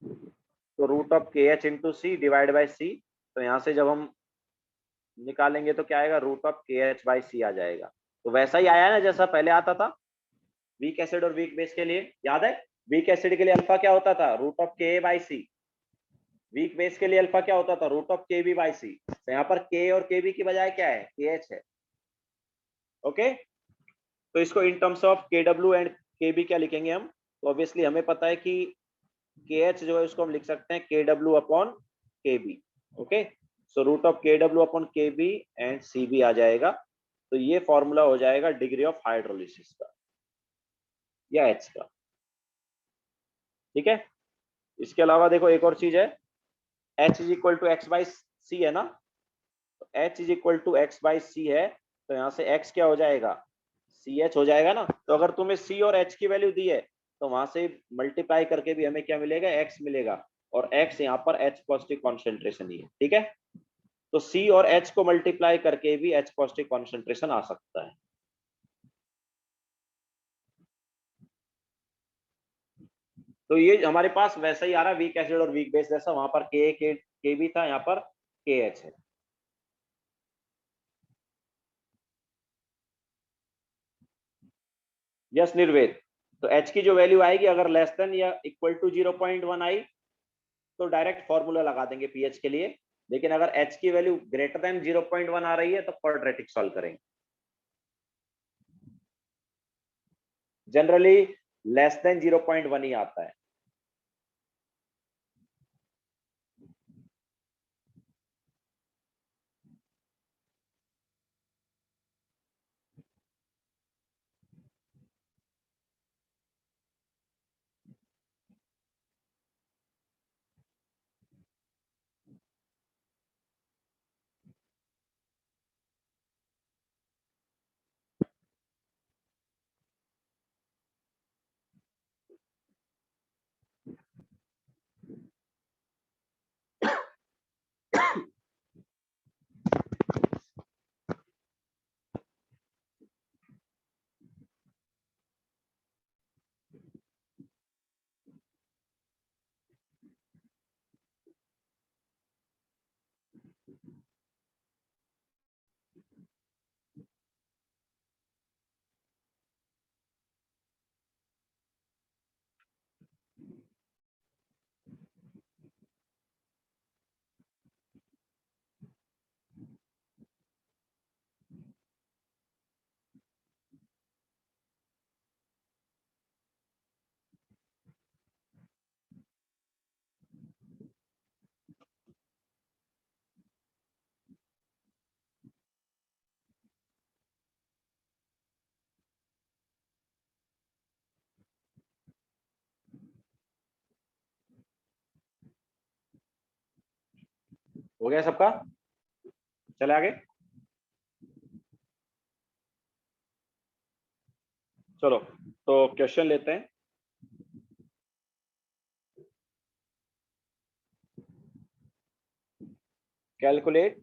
तो root of K H into C divide by C. तो यहाँ से जब हम निकालेंगे तो क्या आएगा, root of K H by C आ जाएगा। तो वैसा ही आया ना जैसा पहले आता था वीक एसिड और वीक बेस के लिए, याद है? वीक एसिड के लिए अल्फा क्या होता था, रूट ऑफ के बाई सी। वीक बेस के लिए अल्फा क्या होता था, रूट ऑफ के बी बाई सी। तो यहाँ पर के और के बी की बजाय क्या है, के एच है। ओके, तो इसको in terms of K W and K B क्या लिखेंगे हम, तो ऑब्वियसली हमें पता है कि के एच जो है उसको हम लिख सकते हैं K W upon K B. Okay, so root of K W upon K B and C B आ जाएगा। तो ये फॉर्मूला हो जाएगा डिग्री ऑफ हाइड्रोलिसिस का या एच का। ठीक है, इसके अलावा देखो एक और चीज है, H is equal to x by C है ना। तो H is equal to x by C है, तो यहाँ से एक्स क्या हो जाएगा, सी एच हो जाएगा ना। तो अगर तुम्हें सी और एच की वैल्यू दी है तो वहां से मल्टीप्लाई करके भी हमें क्या मिलेगा, एक्स मिलेगा। और एक्स यहाँ पर एच पॉजिटिव कॉन्सेंट्रेशन ही है। ठीक है, तो सी और एच को मल्टीप्लाई करके भी एच पॉजिटिव कॉन्सेंट्रेशन आ सकता है। तो ये हमारे पास वैसा ही आ रहा है, वीक एसिड और वीक बेस जैसा। वहां पर के भी था, यहाँ पर के एच है। यस निर्वेद। तो H की जो वैल्यू आएगी अगर लेस देन या इक्वल टू 0.1 आई तो डायरेक्ट फॉर्मूला लगा देंगे पीएच के लिए, लेकिन अगर H की वैल्यू ग्रेटर देन 0.1 आ रही है तो क्वाड्रेटिक सॉल्व करेंगे। जनरली लेस देन 0.1 ही आता है। हो गया सबका? चले आगे। चलो तो क्वेश्चन लेते हैं। Calculate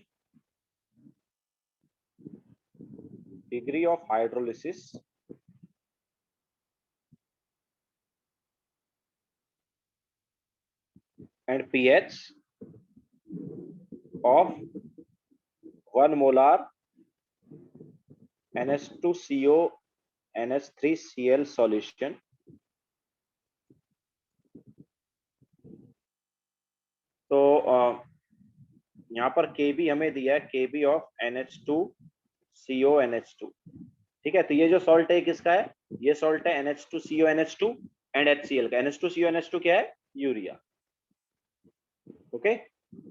degree of hydrolysis and pH of 1 molar NH2CO NH3Cl solution तो यहाँ पर Kb हमें दिया है, Kb ऑफ NH2CO NH2। ठीक है, तो ये जो सॉल्ट है किसका है? ये सॉल्ट है NH2CO NH2 एंड HCl का। NH2CO NH2 क्या है? यूरिया। ओके,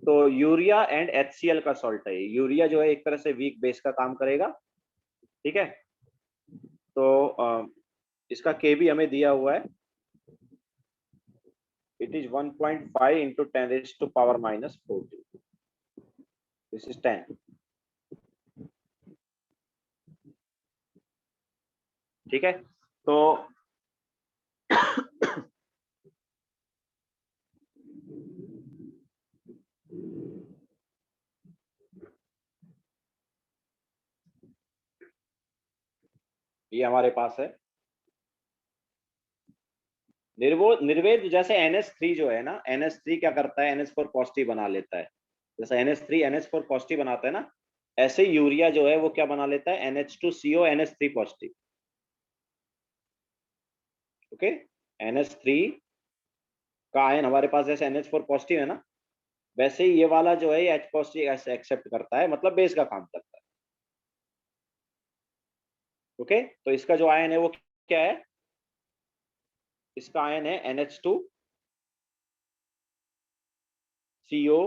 तो यूरिया एंड HCl का सॉल्ट है। यूरिया जो है एक तरह से वीक बेस का काम करेगा। ठीक है, तो इसका Kb हमें दिया हुआ है, it is 1.5 into 10 raised to power minus 14. This is 10. ठीक है, तो ये हमारे पास है निर्वेद। जैसे NH3 जो है ना, NH3 क्या करता है? NH4 पॉजिटिव बना लेता है। जैसे NH3 NH4 पॉजिटिव बनाता है ना, ऐसे यूरिया जो है वो क्या बना लेता है? NH2CO NH3 positive. Okay, NH3 का आयन हमारे पास जैसे NH4 पॉजिटिव है ना, वैसे ही ये वाला जो है ये H पॉजिटिव ऐसे एक्सेप्ट करता है, मतलब बेस का काम करता है। ओके, तो इसका जो आयन है वो क्या है? इसका आयन है NH2CO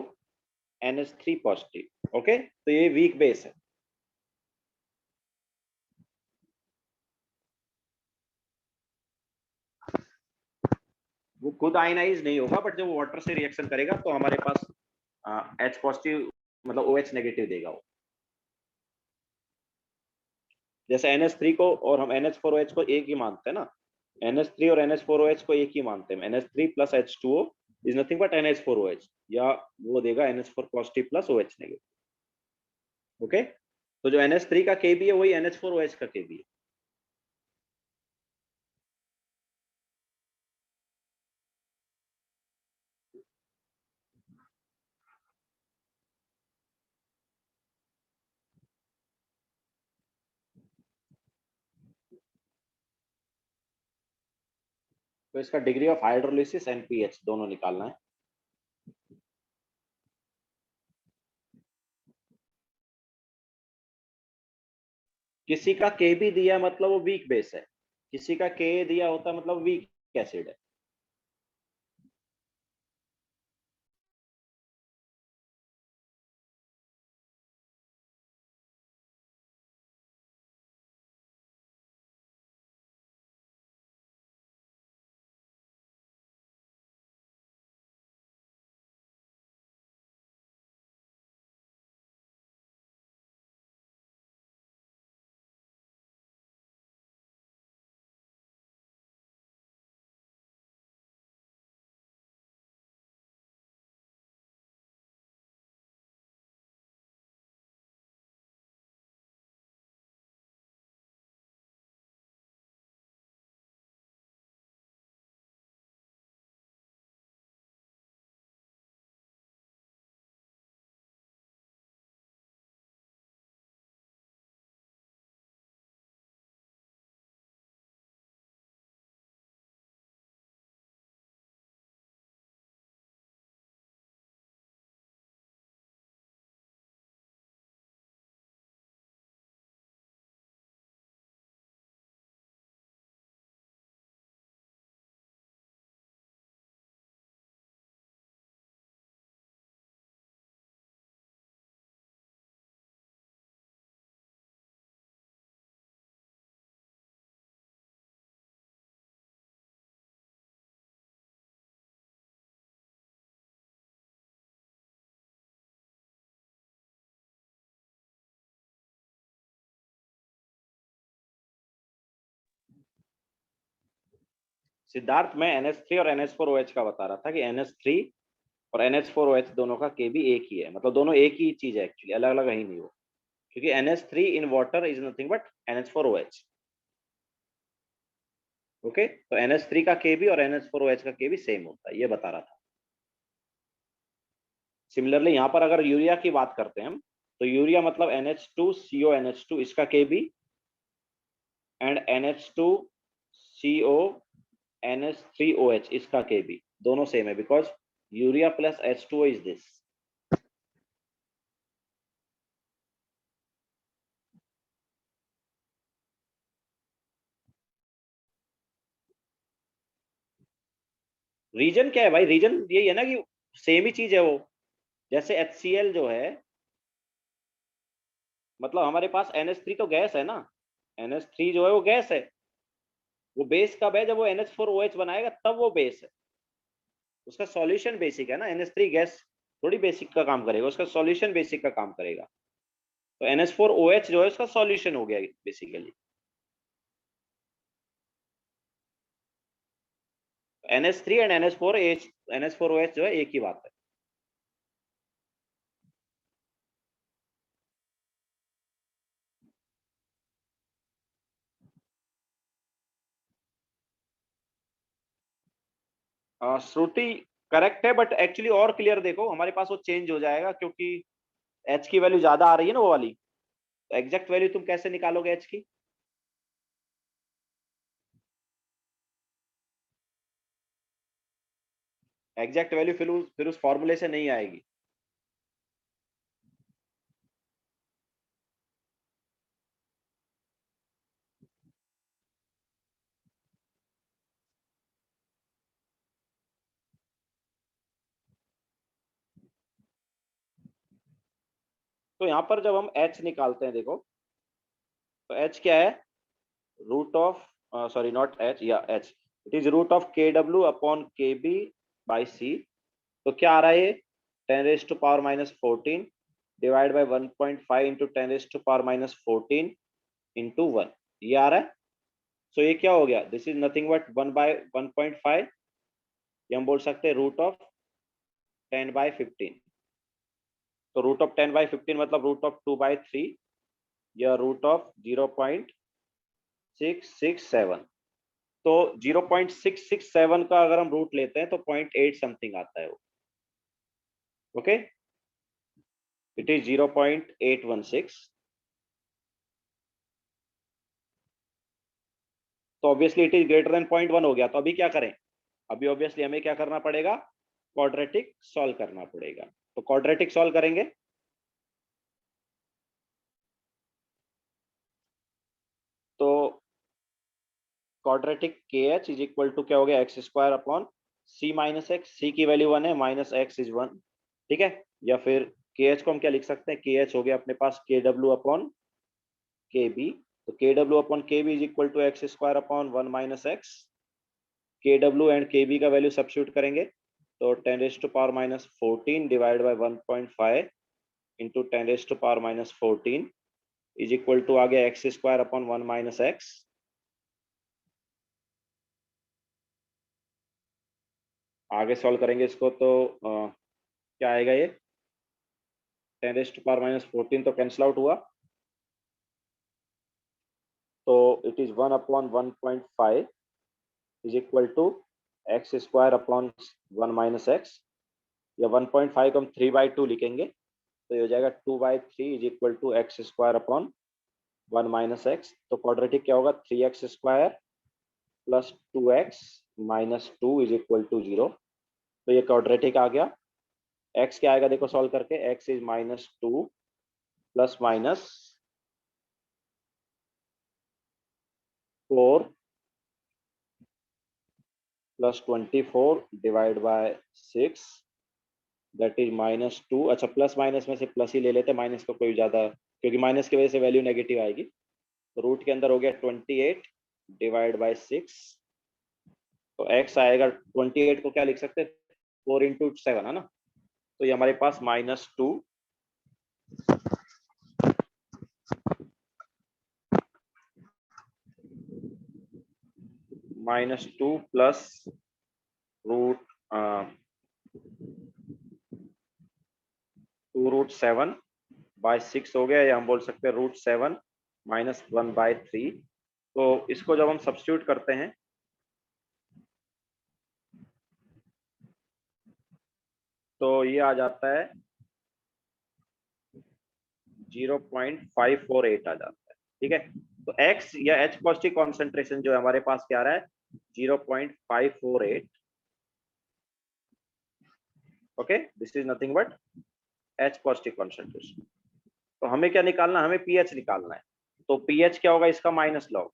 NH3 पॉजिटिव। ओके, तो ये वीक बेस है। वो खुद आयनाइज नहीं होगा, बट जब वो वाटर से रिएक्शन करेगा तो हमारे पास H पॉजिटिव मतलब OH नेगेटिव देगा वो। जैसे NH3 को और हम NH4OH को एक ही मानते हैं ना, NH3 और NH4OH को एक ही मानते हैं। NH3 plus H2O is nothing but NH4OH, या वो देगा NH4 positive plus OH negative. Okay, तो जो NH3 का Kb है वही NH4OH का Kb है। तो इसका degree of hydrolysis and pH दोनों निकालना है। किसी का के भी दिया मतलब वो वीक बेस है, किसी का के दिया होता मतलब वीक एसिड है। सिद्धार्थ मैं NH3 और NH4OH का बता रहा था कि NH3 और NH4OH दोनों का के भी एक ही है, मतलब दोनों एक ही चीज है एक्चुअली, अलग अलग है ही नहीं वो, क्योंकि NH3 in water is nothing but NH4OH। Okay, तो NH3 का के भी और NH4OH का के भी सेम होता है, ये बता रहा था। सिमिलरली यहाँ पर अगर यूरिया की बात करते हैं हम, तो यूरिया मतलब NH2CONH2 इसका के भी एंड NH2CONH3OH इसका के भी दोनों सेम है, because urea plus H2O is this. Reason क्या है भाई, रीजन यही है ना कि सेम ही चीज है वो। जैसे HCl जो है, मतलब हमारे पास NH3 तो गैस है ना, NH3 जो है वो गैस है, वो बेस कब है, जब वो NH4OH बनाएगा तब वो बेस है। उसका सॉल्यूशन बेसिक है ना, NH3 गैस थोड़ी बेसिक का काम करेगा, उसका सॉल्यूशन बेसिक का काम करेगा। तो NH4OH जो है उसका सॉल्यूशन हो गया बेसिकली। NH3 एंड NH4OH जो है एक ही बात है। श्रुति करेक्ट है, बट एक्चुअली और क्लियर देखो, हमारे पास वो चेंज हो जाएगा क्योंकि H की वैल्यू ज्यादा आ रही है ना वो वाली। तो एग्जैक्ट वैल्यू तुम कैसे निकालोगे H की? एग्जैक्ट वैल्यू फिर उस फॉर्मूले से नहीं आएगी। तो यहाँ पर जब हम H निकालते हैं देखो, तो H क्या है, root of, sorry not H, या H, it is root of KW upon KB by C। तो क्या आ रहा है ये, 10⁻⁻14 डिवाइड बाई 1.5 इंटू 10⁻⁻14 इंटू 1, ये आ रहा है। सो ये क्या हो गया, दिस इज नथिंग बट 1/1.5, ये हम बोल सकते हैं रूट ऑफ 10/15। तो रूट ऑफ 10/15 मतलब रूट ऑफ 2/3 या रूट ऑफ 0.667। तो 0.667 का अगर हम रूट लेते हैं तो 0.8 समथिंग आता है वो। Okay, it is 0.816। तो obviously it is greater than 0.1 हो गया, तो अभी क्या करें, अभी ऑब्वियसली हमें क्या करना पड़ेगा, क्वाड्रेटिक सॉल्व करना पड़ेगा। तो क्वाड्रेटिक सॉल्व करेंगे, तो क्वाड्रेटिक के एच इज इक्वल टू क्या हो गया, एक्स स्क्वायर अपॉन सी माइनस एक्स, सी की वैल्यू 1 है, माइनस एक्स इज 1, ठीक है। या फिर के एच को हम क्या लिख सकते हैं, के एच हो गया अपने पास के डब्ल्यू अपॉन के बी। तो K W upon K B is equal to x square upon 1 minus x. K W and K B का वैल्यू सब्स्टिट्यूट करेंगे, तो 10 raise to power minus 14 divide by 1.5 into 10 raise to power minus 14 is equal to आ गया x square upon 1 minus x. आगे solve करेंगे इसको तो क्या आएगा, ये 10 रेज टू पावर माइनस 14 तो कैंसिल आउट हुआ, तो it is 1 upon 1.5 is equal to x square upon 1 minus x, या 1.5 को हम 3/2 लिखेंगे, तो ये हो जाएगा 2/3 is equal to x square upon 1 minus x. तो क्वाड्रेटिक क्या होगा, 3x square plus 2x minus 2 is equal to 0। तो ये क्वाड्रेटिक आ गया। x क्या आएगा देखो सॉल्व करके, x is minus 2 plus minus 4 plus 24 divide by 6 that is minus 2। अच्छा, प्लस माइनस में से प्लस ही ले लेते, माइनस का कोई ज्यादा, क्योंकि माइनस की वजह से वैल्यू नेगेटिव आएगी। तो रूट के अंदर हो गया 28 डिवाइड बाई 6, तो x आएगा 28 को क्या लिख सकते हैं, 4 इंटू 7 है ना, तो ये हमारे पास माइनस 2 प्लस रूट 2√7/6 हो गया, या हम बोल सकते हैं √7 माइनस 1/3। तो इसको जब हम सब्स्टिट्यूट करते हैं तो ये आ जाता है 0.548 आ जाता है, ठीक है। तो x या H पॉजिटिव कॉन्सेंट्रेशन जो है हमारे पास क्या आ रहा है, 0.548। Okay, this is nothing but H positive concentration. तो हमें क्या निकालना है, हमें pH निकालना है। तो pH क्या होगा इसका, minus log,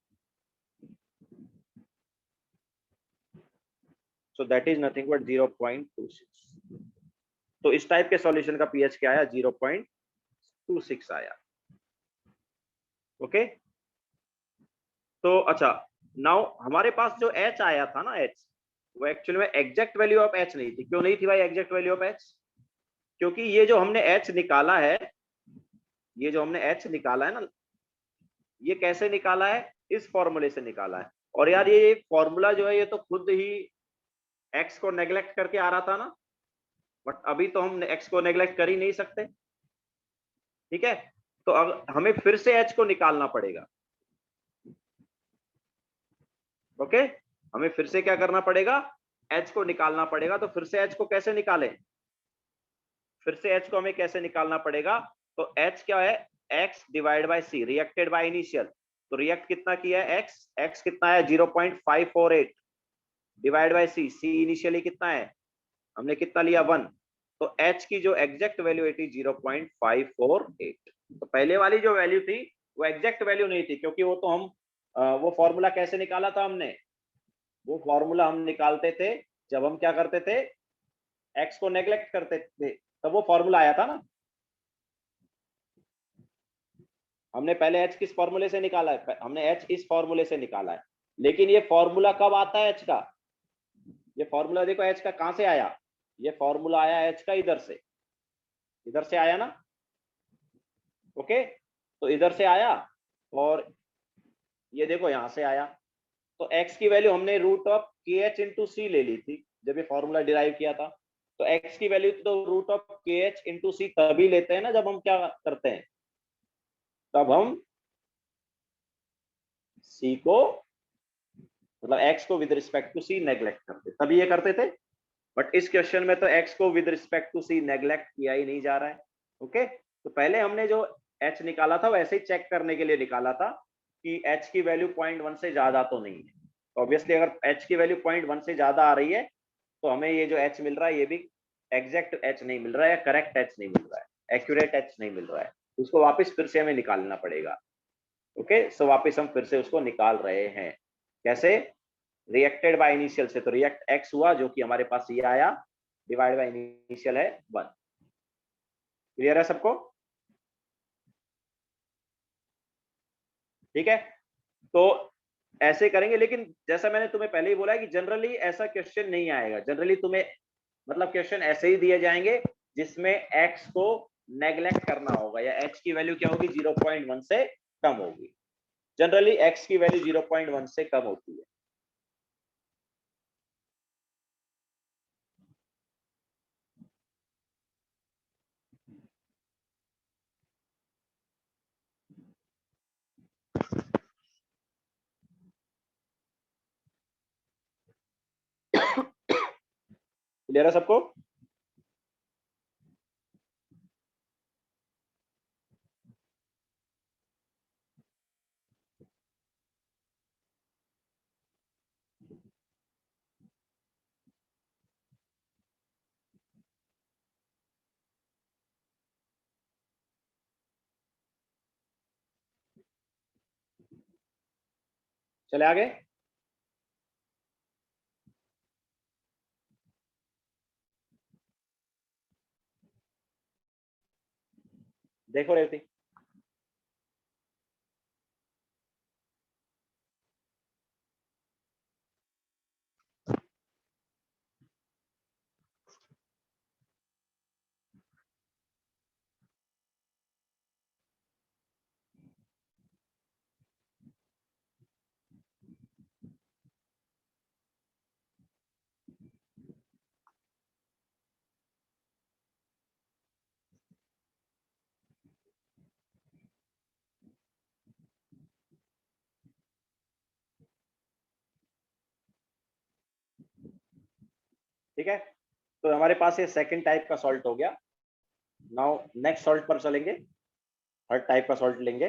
so that is nothing but 0.26। तो इस टाइप के सॉल्यूशन का pH क्या आया, 0.26 आया। ओके, तो अच्छा, नाउ हमारे पास जो H आया था ना, H, वो एक्चुअली में एग्जैक्ट वैल्यू ऑफ H नहीं थी। क्यों नहीं थी भाई एग्जैक्ट वैल्यू ऑफ H, क्योंकि ये जो हमने H निकाला है, ये जो हमने H निकाला है ना, ये कैसे निकाला है, इस फॉर्मूले से निकाला है। और यार ये फॉर्मूला जो है ये तो खुद ही x को नेग्लेक्ट करके आ रहा था ना, बट अभी तो हम x को नेग्लेक्ट कर ही नहीं सकते, ठीक है। तो अब हमें फिर से h को निकालना पड़ेगा। ओके, हमें फिर से क्या करना पड़ेगा, h को निकालना पड़ेगा। तो फिर से h को कैसे निकालें, फिर से h को हमें कैसे निकालना पड़ेगा, तो h क्या है, x divide by c, reacted by initial. तो रिएक्ट कितना किया है x कितना है 0.548 divide by c, c initially कितना है, हमने कितना लिया 1। तो h की जो एग्जैक्ट वैल्यू थी 0.548। तो पहले वाली जो वैल्यू थी वो एग्जैक्ट वैल्यू नहीं थी, क्योंकि वो तो हम वो फॉर्मूला कैसे निकाला था हमने, वो फॉर्मूला हम निकालते थे जब हम क्या करते थे, x को नेग्लेक्ट करते थे, तब वो फॉर्मूला आया था ना। हमने पहले h किस फॉर्मूले से निकाला है, हमने h इस फॉर्मूले से निकाला है। लेकिन ये फॉर्मूला कब आता है h का, ये फॉर्मूला देखो h का कहां से आया, ये फॉर्मूला आया h का इधर से आया ना। ओके, तो इधर से आया, और ये देखो यहां से आया। तो x की वैल्यू हमने root of K H into सी ले ली थी जब ये फॉर्मूला डिराइव किया था। तो x की वैल्यू तो root of K H into सी तभी लेते हैं ना जब हम क्या करते हैं, तब हम c को, मतलब x को with respect to C neglect करते, तभी ये करते थे। बट इस क्वेश्चन में तो x को with respect to C neglect किया ही नहीं जा रहा है। ओके, तो पहले हमने जो h निकाला था वो ऐसे ही चेक करने के लिए निकाला था कि h की वैल्यू 0.1 से ज्यादा तो नहीं है। ऑब्वियसली अगर H की वैल्यू 0.1 से ज्यादा आ रही है तो हमें ये जो H मिल रहा है ये भी एग्जैक्ट H नहीं मिल रहा है या करेक्ट H नहीं मिल रहा है, एक्यूरेट H नहीं मिल रहा है, उसको वापस फिर से हमें निकालना पड़ेगा। ओके, सो वापस हम फिर से उसको निकाल रहे हैं। कैसे? रिएक्टेड बाय इनिशियल से, तो रिएक्ट X हुआ जो कि हमारे पास ये आया, डिवाइड बाय इनिशियल है 1। क्लियर है सबको? ठीक है, तो ऐसे करेंगे, लेकिन जैसा मैंने तुम्हें पहले ही बोला है कि जनरली ऐसा क्वेश्चन नहीं आएगा। जनरली तुम्हें मतलब क्वेश्चन ऐसे ही दिए जाएंगे जिसमें x को नेग्लेक्ट करना होगा या x की वैल्यू क्या होगी, 0.1 से कम होगी। जनरली x की वैल्यू 0.1 से कम होती है। क्लियर है सबको? चले आगे। देखो रेवती, ठीक है, तो हमारे पास ये सेकंड टाइप का सॉल्ट हो गया। नाउ नेक्स्ट सॉल्ट पर चलेंगे, थर्ड टाइप का सॉल्ट लेंगे।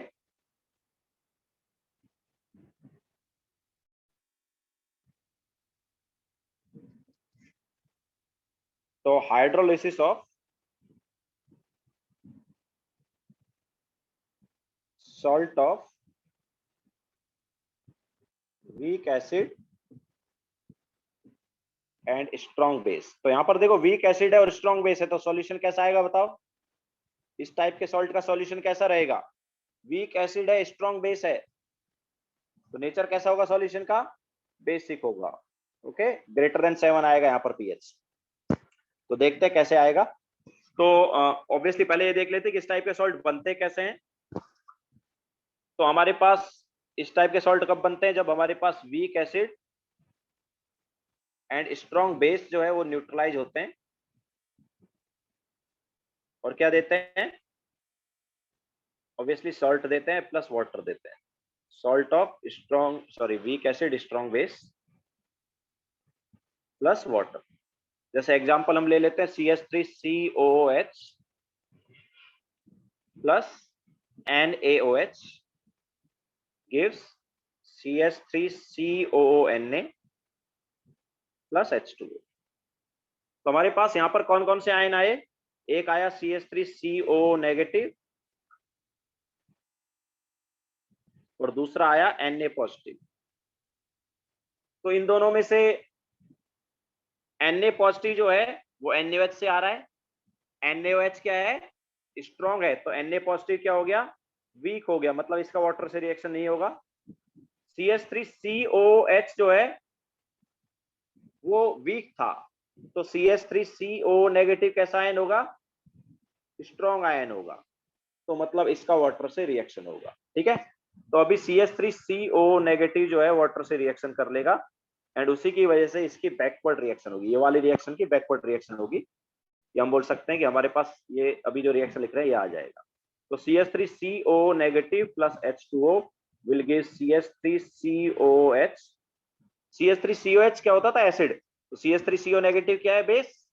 तो hydrolysis of salt of week acid and strong base. तो यहां पर देखो वीक एसिड है और स्ट्रॉन्ग बेस है, तो सॉल्यूशन कैसा आएगा बताओ? इस टाइप के सॉल्ट का सॉल्यूशन कैसा रहेगा? वीक एसिड है, स्ट्रॉन्ग बेस है, तो नेचर कैसा होगा सॉल्यूशन का? बेसिक होगा। ओके, ग्रेटर देन 7 आएगा यहाँ पर पीएच। तो देखते हैं कैसे आएगा। तो ऑब्वियसली पहले ये देख लेते हैं कि इस टाइप के सॉल्ट बनते कैसे हैं। तो हमारे पास इस टाइप के सॉल्ट कब बनते हैं? जब हमारे पास weak acid and strong base जो है वो न्यूट्रलाइज होते हैं और क्या देते हैं? ऑब्वियसली सॉल्ट देते हैं प्लस वाटर देते हैं। Salt of strong sorry weak acid strong base plus water. जैसे एग्जांपल हम ले लेते हैं CH3COOH plus NaOH gives CH3COONA plus H2O। तो हमारे पास यहाँ पर कौन कौन से आयन आए? एक आया CH3CO नेगेटिव और दूसरा आया Na पॉजिटिव। तो इन दोनों में से Na पॉजिटिव जो है वो NaOH से आ रहा है। NaOH क्या है? स्ट्रॉन्ग है, तो Na पॉजिटिव क्या हो गया? वीक हो गया, मतलब इसका वाटर से रिएक्शन नहीं होगा। CH3COH जो है वो वीक था, तो CH3CO नेगेटिव कैसा आयन होगा? स्ट्रॉन्ग आयन होगा, तो मतलब इसका वाटर से रिएक्शन होगा। ठीक है, तो अभी CH3CO नेगेटिव जो है वाटर से रिएक्शन कर लेगा एंड उसी की वजह से इसकी बैकवर्ड रिएक्शन होगी, ये वाली रिएक्शन की बैकवर्ड रिएक्शन होगी। ये हम बोल सकते हैं कि हमारे पास ये अभी जो रिएक्शन लिख रहे हैं ये आ जाएगा। तो CH3CO negative plus H2O will give CH3COH। CH3COH क्या होता था? एसिड। तो CH3CO नेगेटिव क्या है? बेस।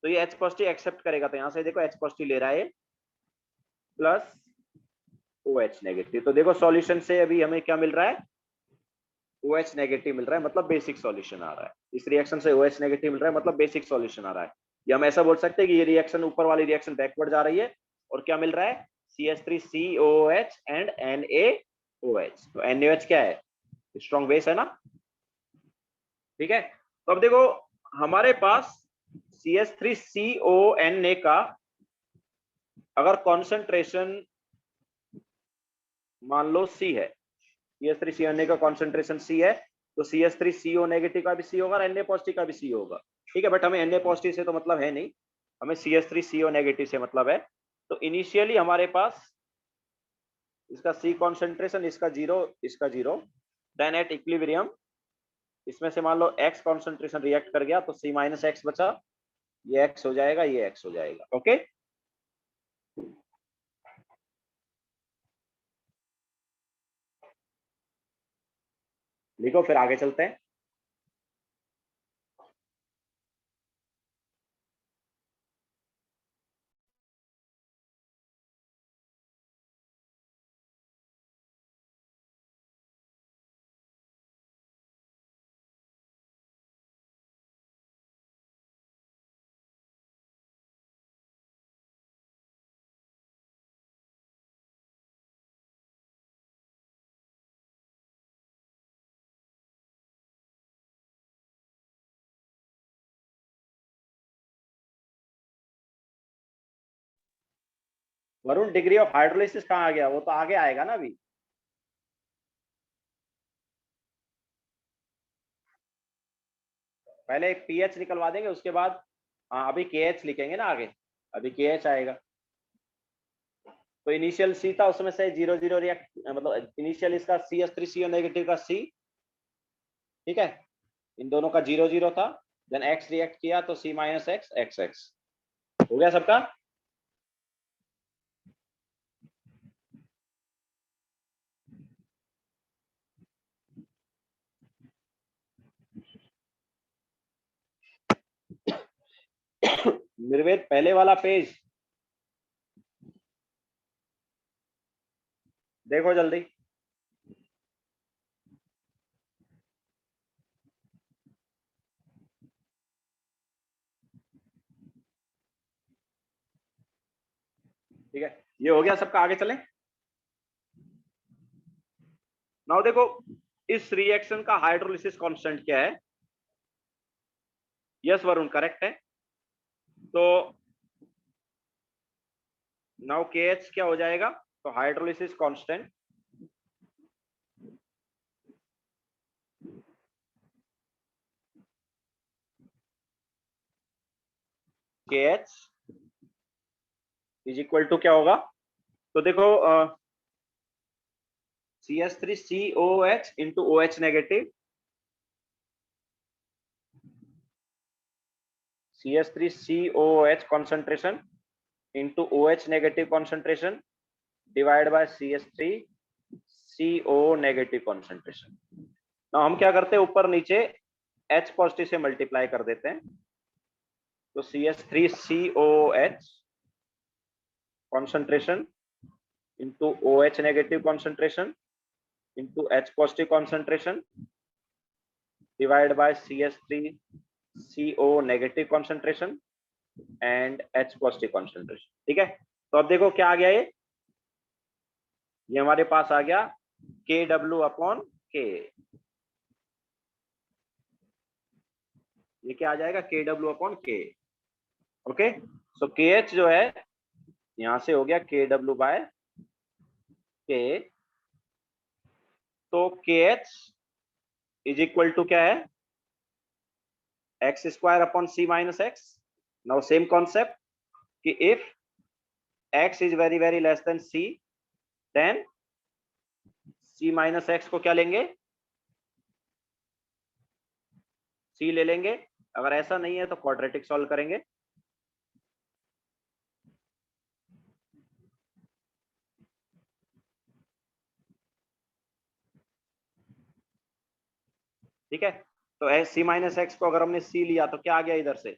तो ये H पॉजिटिव एक्सेप्ट करेगा, तो यहां से देखो H पॉजिटिव ले रहा है प्लस OH नेगेटिव। तो देखो सॉल्यूशन से अभी हमें क्या मिल रहा है? OH नेगेटिव मिल रहा है, मतलब बेसिक सॉल्यूशन आ रहा है। इस रिएक्शन से OH नेगेटिव मिल रहा है, मतलब बेसिक सॉल्यूशन आ रहा है। या हम ऐसा बोल सकते हैं कि ये रिएक्शन, ऊपर वाली रिएक्शन बैकवर्ड जा रही है, और क्या मिल रहा है, CH3COOH एंड NaOH। तो NaOH क्या है, स्ट्रॉन्ग बेस है ना, ठीक है। तो अब देखो हमारे पास CH3CONa का अगर कॉन्सेंट्रेशन मान लो C है, CH3CONa का कॉन्सेंट्रेशन C है, तो CH3CO नेगेटिव का भी C होगा और Na पॉजिटिव का भी C होगा, ठीक है। बट हमें Na पॉजिटिव से तो मतलब है नहीं, हमें CH3CO नेगेटिव से मतलब है। तो इनिशियली हमारे पास इसका C कॉन्सेंट्रेशन, इसका जीरो, देन एट इक्विलिब्रियम इसमें से मान लो X कॉन्सेंट्रेशन रिएक्ट कर गया, तो C माइनस एक्स बचा, ये X हो जाएगा, ये X हो जाएगा, ओके। लिखो, फिर आगे चलते हैं। वरुण, डिग्री ऑफ हाइड्रोलिसिस कहाँ आ गया, वो तो आगे आएगा ना अभी। पहले एक पीएच निकलवा देंगे, उसके बाद हाँ अभी केएच लिखेंगे ना आगे, अभी केएच आएगा। तो इनिशियल सी था, उसमें से 0 0 रिएक्ट, मतलब इनिशियल इसका CH3CO नेगेटिव का C, ठीक है, इन दोनों का 0 0 था, देन X रिएक्ट किया तो C माइनस एक्स XX हो गया सबका। निर्वेद पहले वाला पेज देखो जल्दी। ठीक है, ये हो गया सबका, आगे चलें। नाउ देखो इस रिएक्शन का हाइड्रोलिसिस कांस्टेंट क्या है। यस वरुण, करेक्ट है। तो नाउ KH क्या हो जाएगा, तो hydrolysis constant KH is equal to क्या होगा, तो देखो CH3COH into OH negative, CH3COH concentration into OH negative concentration divided by CH3CO negative concentration। ना हम क्या करते हैं, ऊपर नीचे H पॉजिटिव से मल्टीप्लाई कर देते हैं, तो CH3COH concentration into OH negative concentration into H positive concentration divided by CH3CO negative concentration and H positive concentration, ठीक है। तो अब देखो क्या आ गया, ये हमारे पास आ गया KW अपॉन K, ये क्या आ जाएगा, KW upon K, okay. So KH जो है यहां से हो गया KW बाय K, तो KH इज इक्वल टू क्या है, x square upon C minus x. Now same concept कि if x is very very less then C, then C minus x को क्या लेंगे, C ले लेंगे। अगर ऐसा नहीं है तो क्वाड्रेटिक सॉल्व करेंगे, ठीक है। तो C माइनस एक्स को अगर हमने C लिया तो क्या आ गया इधर से,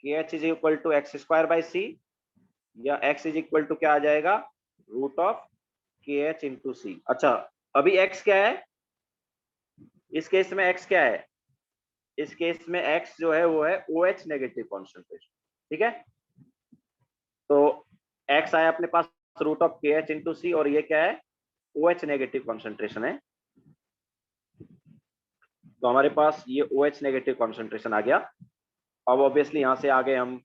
KH is equal to x square by C, या x इज इक्वल टू क्या आ जाएगा, root of KH into C। अच्छा अभी x क्या है, इस केस में x क्या है, इस केस में x जो है वो है OH नेगेटिव कॉन्सेंट्रेशन, ठीक है। तो x आया अपने पास रूट ऑफ KH इंटू सी, और ये क्या है, OH नेगेटिव कॉन्सेंट्रेशन है। तो हमारे पास ये OH नेगेटिव कॉन्सेंट्रेशन आ गया। अब ऑब्वियसली यहां से आगे हम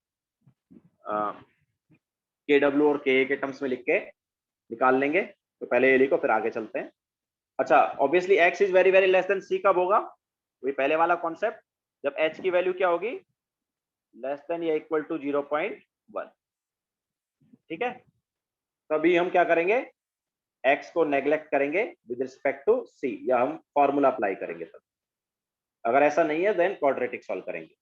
KW और KA के टर्म्स में लिख के निकाल लेंगे। तो पहले ये लिखो, फिर आगे चलते हैं। अच्छा, obviously x is very very less then c कब होगा, वही पहले वाला कॉन्सेप्ट, जब h की वैल्यू क्या होगी, लेस देन या इक्वल टू 0.1, ठीक है। तभी हम क्या करेंगे, x को नेग्लेक्ट करेंगे विद रिस्पेक्ट टू c, या हम फॉर्मूला अप्लाई करेंगे तब। अगर ऐसा नहीं है देन क्वाड्रेटिक सॉल्व करेंगे।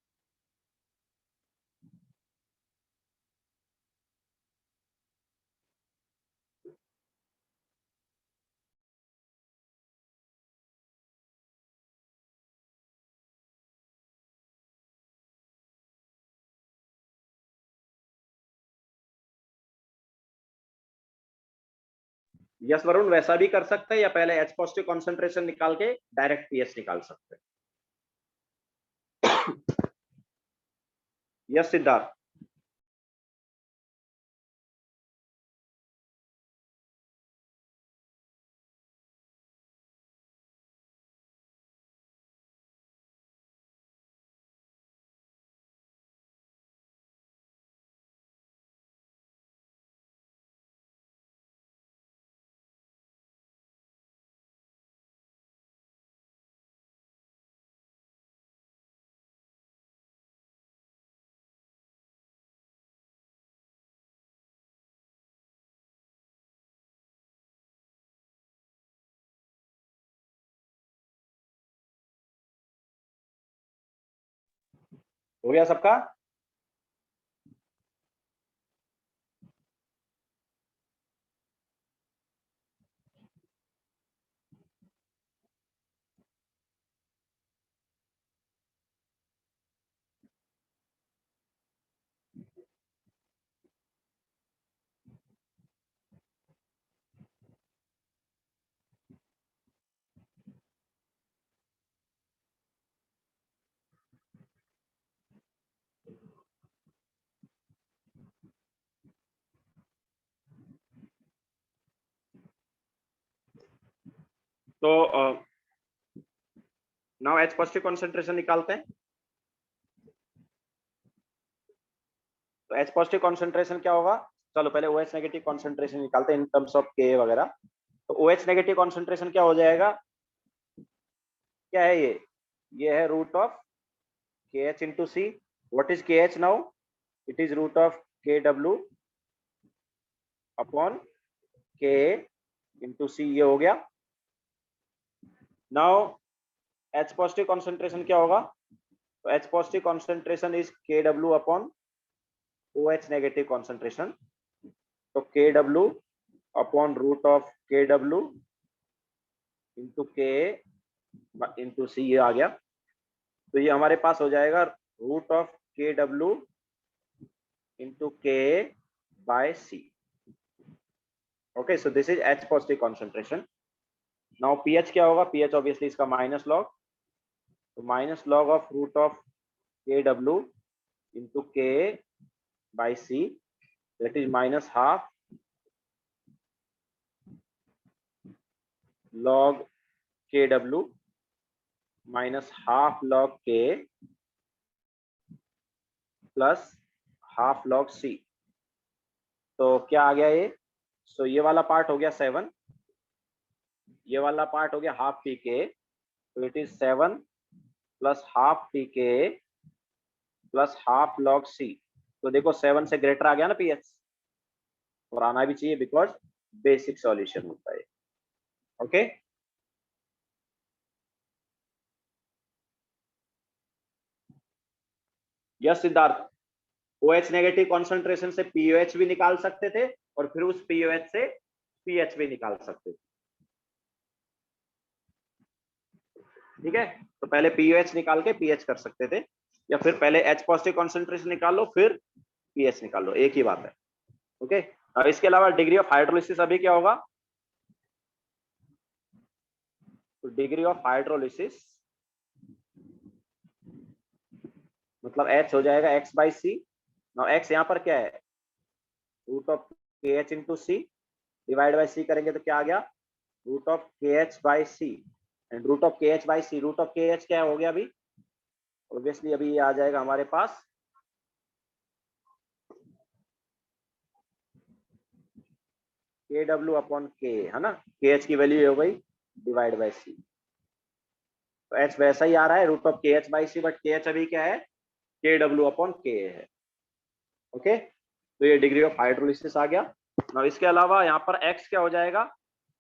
यस वरुण, वैसा भी कर सकते हैं, या पहले H पॉजिटिव कॉन्सेंट्रेशन निकाल के डायरेक्ट पीएच निकाल सकते हैं। यस सिद्धार्थ। हो गया सबका? तो नाउ H पॉजिटिव कॉन्सेंट्रेशन निकालते हैं। तो H पॉजिटिव कॉन्सेंट्रेशन क्या होगा, चलो पहले OH नेगेटिव कॉन्सेंट्रेशन निकालते हैं इन टर्म्स ऑफ K वगैरह। तो OH नेगेटिव कॉन्सेंट्रेशन क्या हो जाएगा, क्या है ये है root of KH into C. What is KH now, it is root of KW upon Ka into सी, ये हो गया। नाउ H पॉजिटिव कॉन्सेंट्रेशन क्या होगा, तो H positive concentration is KW upon OH negative concentration. तो KW upon root of KW into Ka into सी, ये आ गया। तो ये हमारे पास हो जाएगा root of KW into Ka by c. Okay, so this is H positive concentration. Now pH क्या होगा, pH ऑब्वियसली इसका माइनस लॉग, तो minus log of root of KW into Ka by c, that is minus half log KW minus half log K plus half log C। तो क्या आ गया ये, सो ये वाला पार्ट हो गया 7, ये वाला पार्ट हो गया हाफ pK, तो it is 7 plus half pK plus half log C। तो देखो 7 से ग्रेटर आ गया ना pH, और आना भी चाहिए बिकॉज बेसिक सॉल्यूशन होता है। Okay, yes Siddharth, OH negative concentration से POH भी निकाल सकते थे, और फिर उस POH से pH भी निकाल सकते थे, ठीक है। तो पहले POH निकाल के pH कर सकते थे, या फिर पहले H पॉजिटिव कॉन्सेंट्रेशन निकाल लो फिर pH निकाल लो, एक ही बात है। ओके, अब इसके अलावा डिग्री ऑफ हाइड्रोलिसिस अभी क्या होगा, तो डिग्री ऑफ हाइड्रोलिसिस मतलब h हो जाएगा x by c. Now x यहाँ पर क्या है, root of K H into C, divide by c करेंगे तो क्या आ गया, root of K H by c. And root of K H by c, root of K H क्या हो गया अभी, ऑब्वियसली अभी ये आ जाएगा हमारे पास के डब्ल्यू अपॉन के, है ना, के एच की वैल्यू हो गई डिवाइड बाई सी। तो एच वैसा ही आ रहा है root of K H by C, but के एच अभी क्या है, के डब्ल्यू अपॉन के है। ओके, तो ये डिग्री ऑफ हाइड्रोलिसिस आ गया। now इसके अलावा यहाँ पर x क्या हो जाएगा,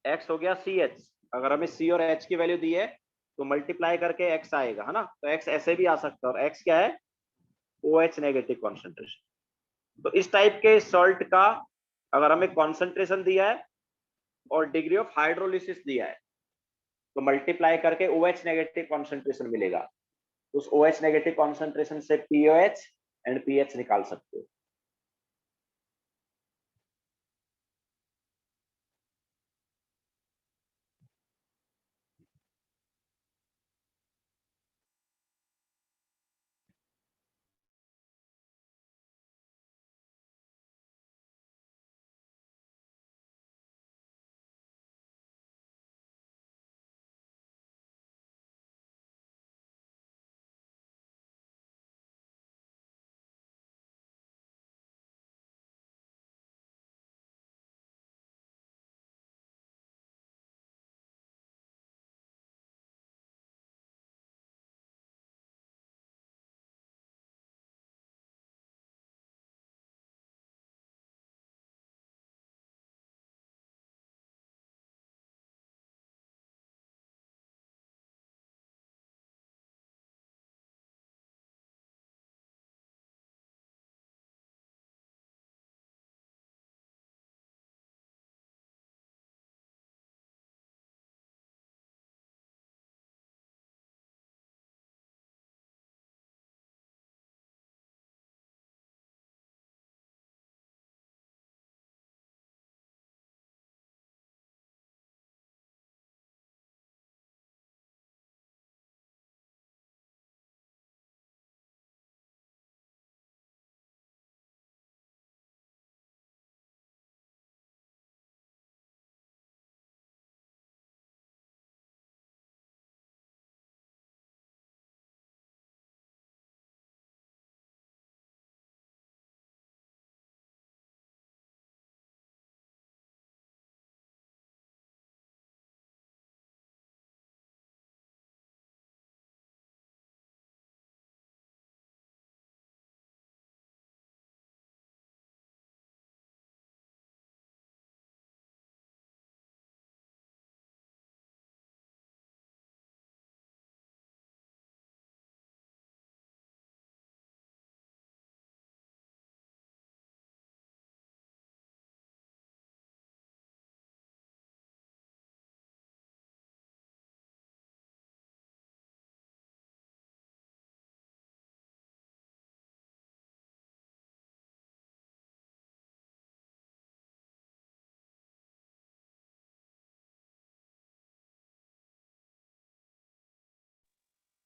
x हो गया सी एच। अगर हमें c और h की वैल्यू दी है तो मल्टीप्लाई करके x आएगा, है ना, तो x ऐसे भी आ सकता है, और x क्या है, OH नेगेटिव कॉन्सेंट्रेशन। तो इस टाइप के सॉल्ट का अगर हमें कॉन्सेंट्रेशन दिया है और डिग्री ऑफ हाइड्रोलिसिस दिया है तो मल्टीप्लाई करके OH नेगेटिव कॉन्सेंट्रेशन मिलेगा। उस OH नेगेटिव कॉन्सेंट्रेशन से POH एंड पीएच निकाल सकते हो।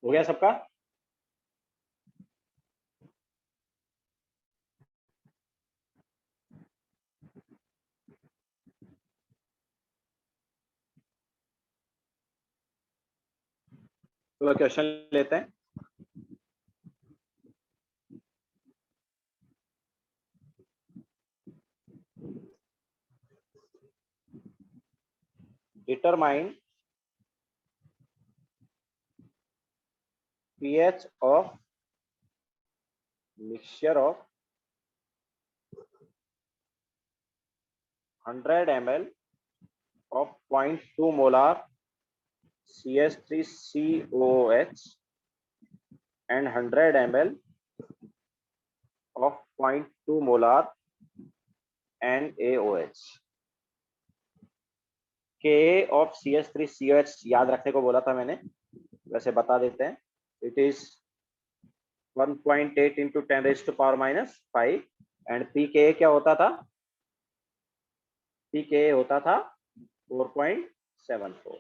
हो गया सबका? तो क्वेश्चन लेते हैं। Determine pH of mixture of 100 ml of 0.2 molar CH3COOH and 100 ml of 0.2 molar NaOH। Ka of CH3COH याद रखने को बोला था मैंने, वैसे बता देते हैं। It is 1.8 into 10⁻⁻⁵ and pKa क्या होता था, pKa होता था 4.74।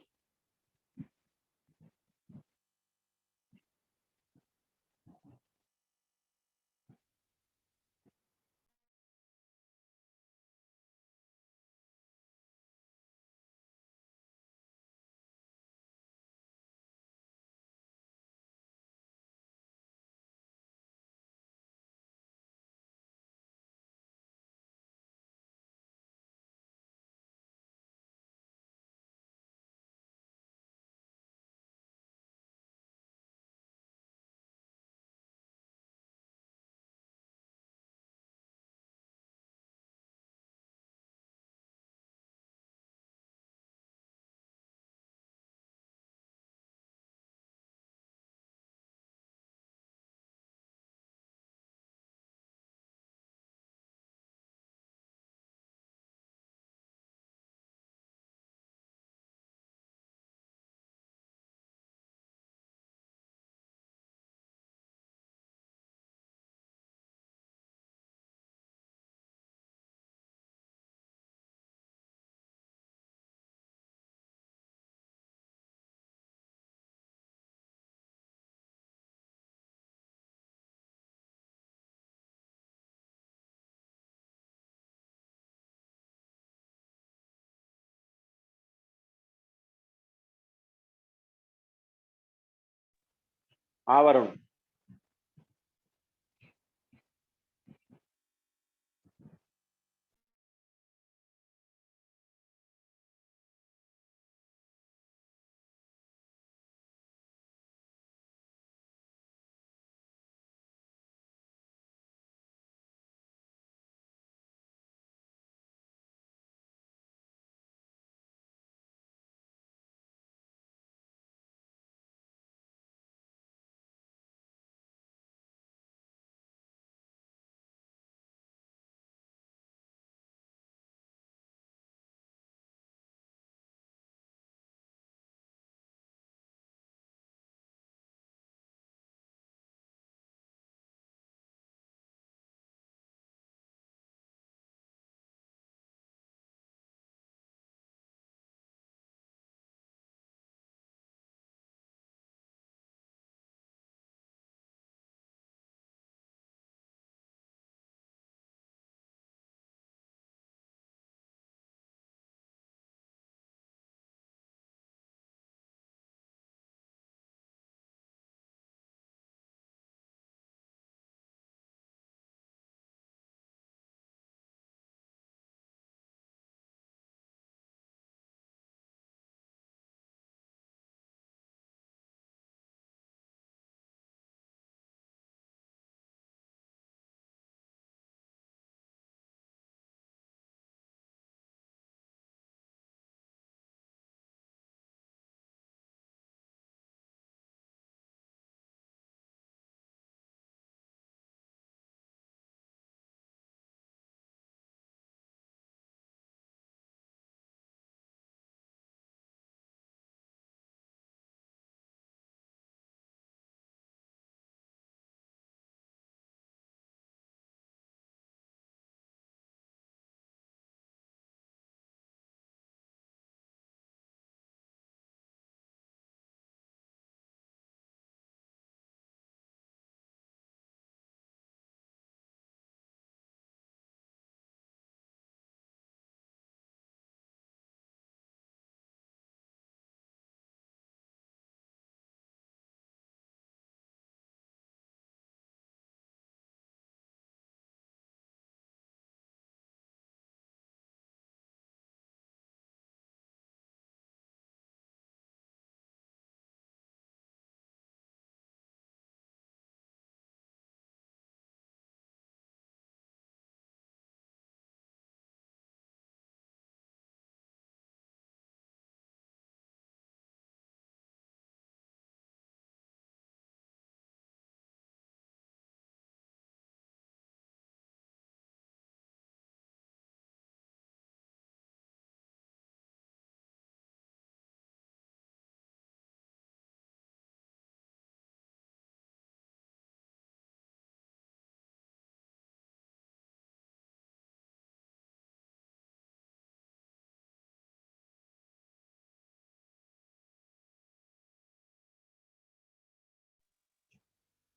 हाँ वरुण।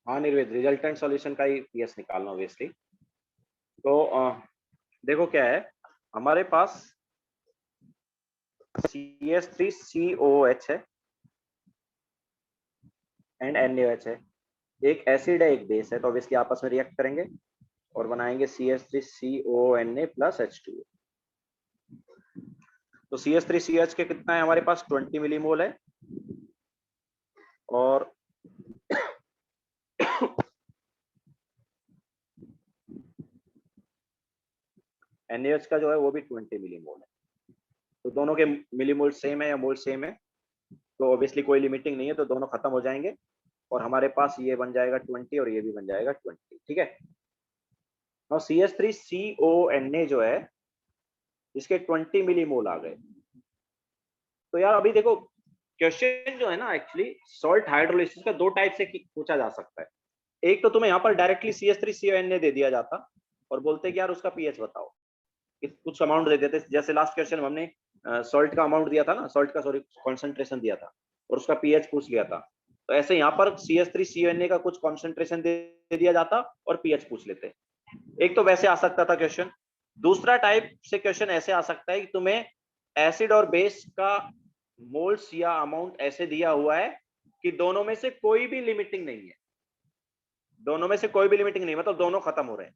हाँ निर्वेद, रिजल्टेंट सॉल्यूशन का ही पीएस निकालना ऑब्वियसली। तो देखो क्या है, हमारे पास CH3COOH है एंड NaOH है। एक एसिड है, एक बेस है, तो ऑब्वियसली आपस में रिएक्ट करेंगे और बनाएंगे CH3CONA प्लस H2O। तो CH3CH के कितना है हमारे पास, 20 मिलीमोल है, और NaOH का जो है वो भी 20 मिलीमोल है। तो दोनों के मिलीमोल सेम है या मोल सेम है, तो ऑब्वियसली कोई लिमिटिंग नहीं है, तो दोनों खत्म हो जाएंगे और हमारे पास ये बन जाएगा 20 और ये भी बन जाएगा 20। ठीक है। और CH3CONA जो है इसके 20 मिलीमोल आ गए। तो यार अभी देखो क्वेश्चन जो है ना, एक्चुअली सॉल्ट हाइड्रोलिसिस का दो टाइप से पूछा जा सकता है। एक तो तुम्हें यहाँ पर डायरेक्टली CH3CONA दे दिया जाता और बोलते कि यार उसका पीएच बताओ, कुछ अमाउंट दे देते, जैसे लास्ट क्वेश्चन में हमने सॉल्ट का अमाउंट दिया था ना, सॉल्ट का सॉरी कॉन्सेंट्रेशन दिया था और उसका पीएच पूछ लिया था। तो ऐसे यहाँ पर CH3CONA का कुछ कॉन्सेंट्रेशन दे दिया जाता और पीएच पूछ लेते। एक तो वैसे आ सकता था क्वेश्चन। दूसरा टाइप से क्वेश्चन ऐसे आ सकता है कि तुम्हें एसिड और बेस का मोल्स या अमाउंट ऐसे दिया हुआ है कि दोनों में से कोई भी लिमिटिंग नहीं है, दोनों में से कोई भी लिमिटिंग नहीं, मतलब दोनों खत्म हो रहे हैं।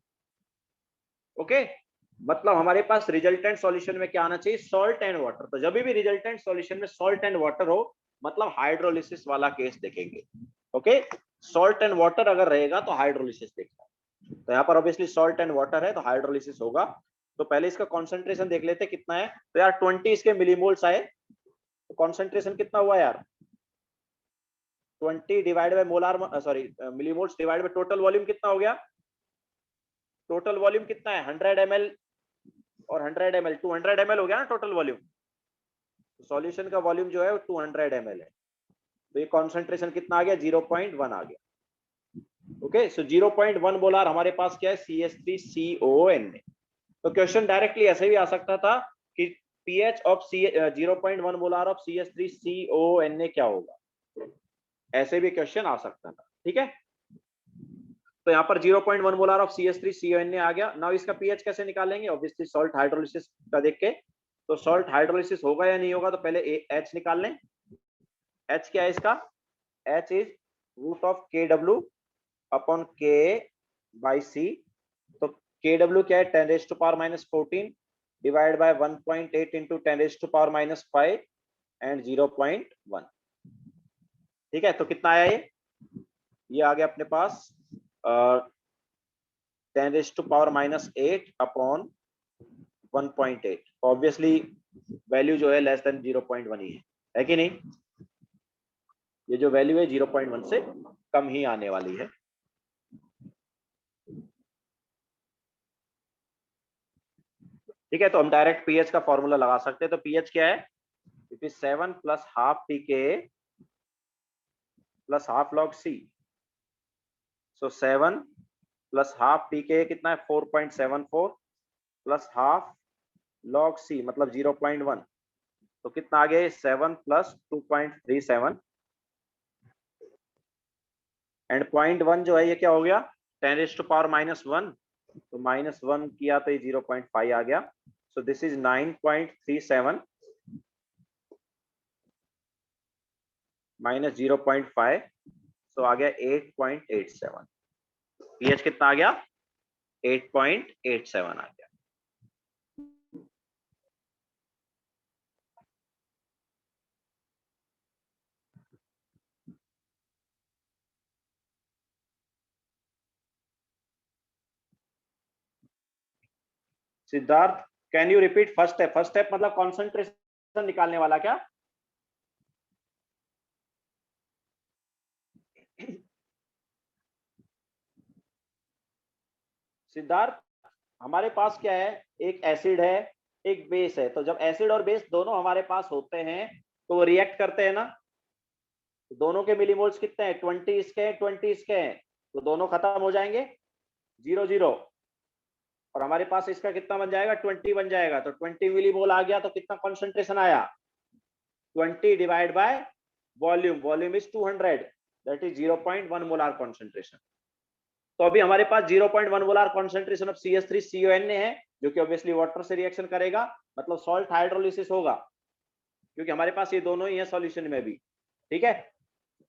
ओके, मतलब हमारे पास रिजल्टेंट सॉल्यूशन में क्या आना चाहिए, सॉल्ट एंड वाटर। तो जब भी रिजल्टेंट सॉल्यूशन में सॉल्ट एंड वाटर हो मतलब हाइड्रोलिसिस वाला केस देखेंगे। ओके, सॉल्ट एंड वाटर अगर रहेगा तो हाइड्रोलिसिस देखना। तो यहाँ पर ऑब्वियसली सॉल्ट एंड वाटर है तो हाइड्रोलिसिस होगा। तो पहले इसका कॉन्सेंट्रेशन देख लेते हैं कितना है। तो यार 20 इसके मिलीमोल्स आए, तो कॉन्सेंट्रेशन कितना हुआ यार, 20 divide by molar, sorry millimoles divide by total volume कितना हो गया, टोटल वॉल्यूम कितना है 100 ml और 100 ml 200 ml हो गया ना टोटल वॉल्यूम। सॉल्यूशन का वॉल्यूम जो है वो 200 ml है। तो ये कॉन्सेंट्रेशन कितना आ गया, 0.1 आ गया। ओके, सो 0.1 मोलार हमारे पास क्या है, CH3COONA। तो क्वेश्चन डायरेक्टली ऐसे भी आ सकता था कि pH of 0.1 molar of CH3COONA क्या होगा, ऐसे भी क्वेश्चन आ सकता था। ठीक है, तो यहाँ पर 0.1 मोलार ऑफ CH3CONA आ गया। नाउ इसका पीएच कैसे निकालेंगे, ऑब्वियसली सॉल्ट हाइड्रोलिसिस का देख के। तो सॉल्ट हाइड्रोलिसिस होगा या नहीं होगा, तो पहले एच निकाल लें। एच क्या है इसका, H is root of KW upon K by C। तो KW क्या है, 10⁻⁻14 डिवाइड बाय 1.8 इंटू 10⁻⁻5 एंड 0.1। ठीक है, तो कितना आया ये आ गया अपने पास 10⁻⁻8 अपॉन 1.8। ऑब्वियसली वैल्यू जो है लेस देन 0.1 ही है कि नहीं, ये जो वैल्यू है 0.1 से कम ही आने वाली है। ठीक है, तो हम डायरेक्ट पीएच का फॉर्मूला लगा सकते हैं। तो पीएच क्या है, it is 7 plus half pK plus half log C। So 7 plus half pK कितना है 4.74 प्लस हाफ log C मतलब 0.1, तो कितना आ गया 7 प्लस 2.37 एंड 0.1 जो है ये क्या हो गया 10⁻⁻1, तो -1 किया तो ये 0.5 आ गया। सो दिस इज 9.37 माइनस 0.5, सो आ गया 8.87। पीएच कितना आ गया 8.87 आ गया। Siddharth, can you repeat first step. First step मतलब कॉन्सेंट्रेशन निकालने वाला क्या, सिद्धार्थ हमारे पास क्या है, एक एसिड है एक बेस है। तो जब एसिड और बेस दोनों हमारे पास होते हैं तो वो रिएक्ट करते हैं ना, तो दोनों के मिलीमोल्स कितने हैं 20 इसके हैं 20 इसके हैं, तो दोनों खत्म हो जाएंगे 0 0। और हमारे पास इसका कितना बन जाएगा 20 बन जाएगा। तो 20 मिलीमोल आ गया, तो कितना कॉन्सेंट्रेशन आया 20 divide by volume, volume is 200, that is 0.1 molar concentration. तो अभी हमारे पास 0.1 मोलार कॉन्सेंट्रेशन ऑफ CH3CONA है, जो कि ऑब्वियसली वाटर से रिएक्शन करेगा, मतलब सॉल्ट हाइड्रोलिसिस होगा, क्योंकि हमारे पास ये दोनों ही है सॉल्यूशन में भी। ठीक है,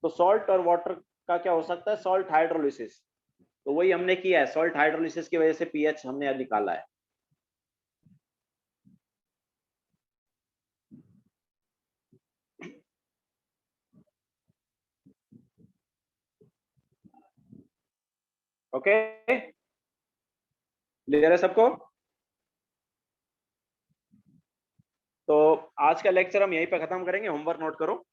तो सॉल्ट और वाटर का क्या हो सकता है, सॉल्ट हाइड्रोलिसिस। तो वही हमने किया है, सॉल्ट हाइड्रोलिसिस की वजह से पीएच हमने निकाला है। ओके, क्लियर है सबको। तो आज का लेक्चर हम यहीं पे खत्म करेंगे, होमवर्क नोट करो।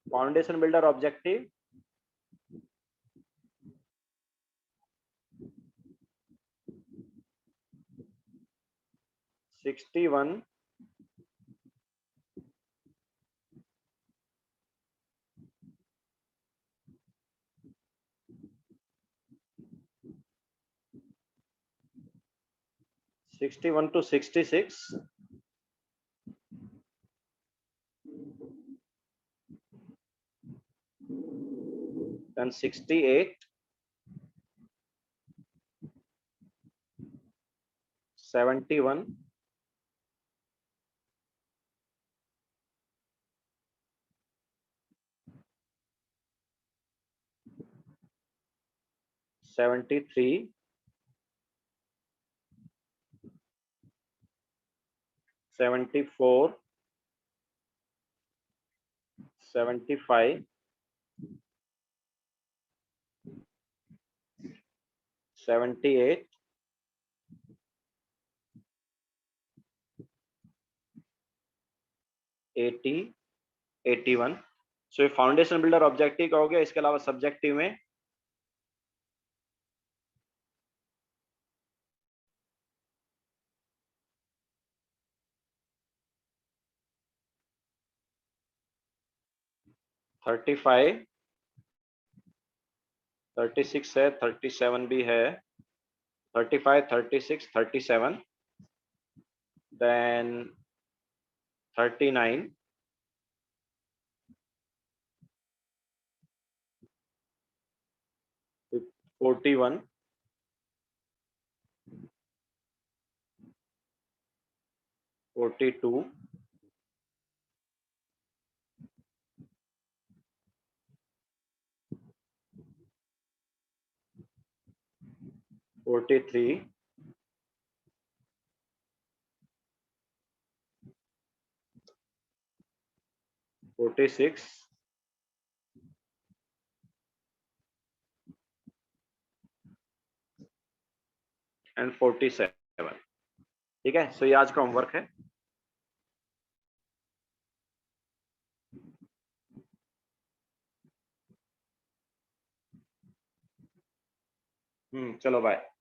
Foundation builder objective 61, 61 to 66 then 68 71 73 74 75 78 80 81। सो ये फाउंडेशन बिल्डर ऑब्जेक्टिव का हो गया। इसके अलावा सब्जेक्टिव में थर्टी फाइव 36 है, 37 भी है, 35 36 37 देन 39 41 42 43 46 एंड 47। ठीक है, सो ये आज का होमवर्क है। चलो बाय।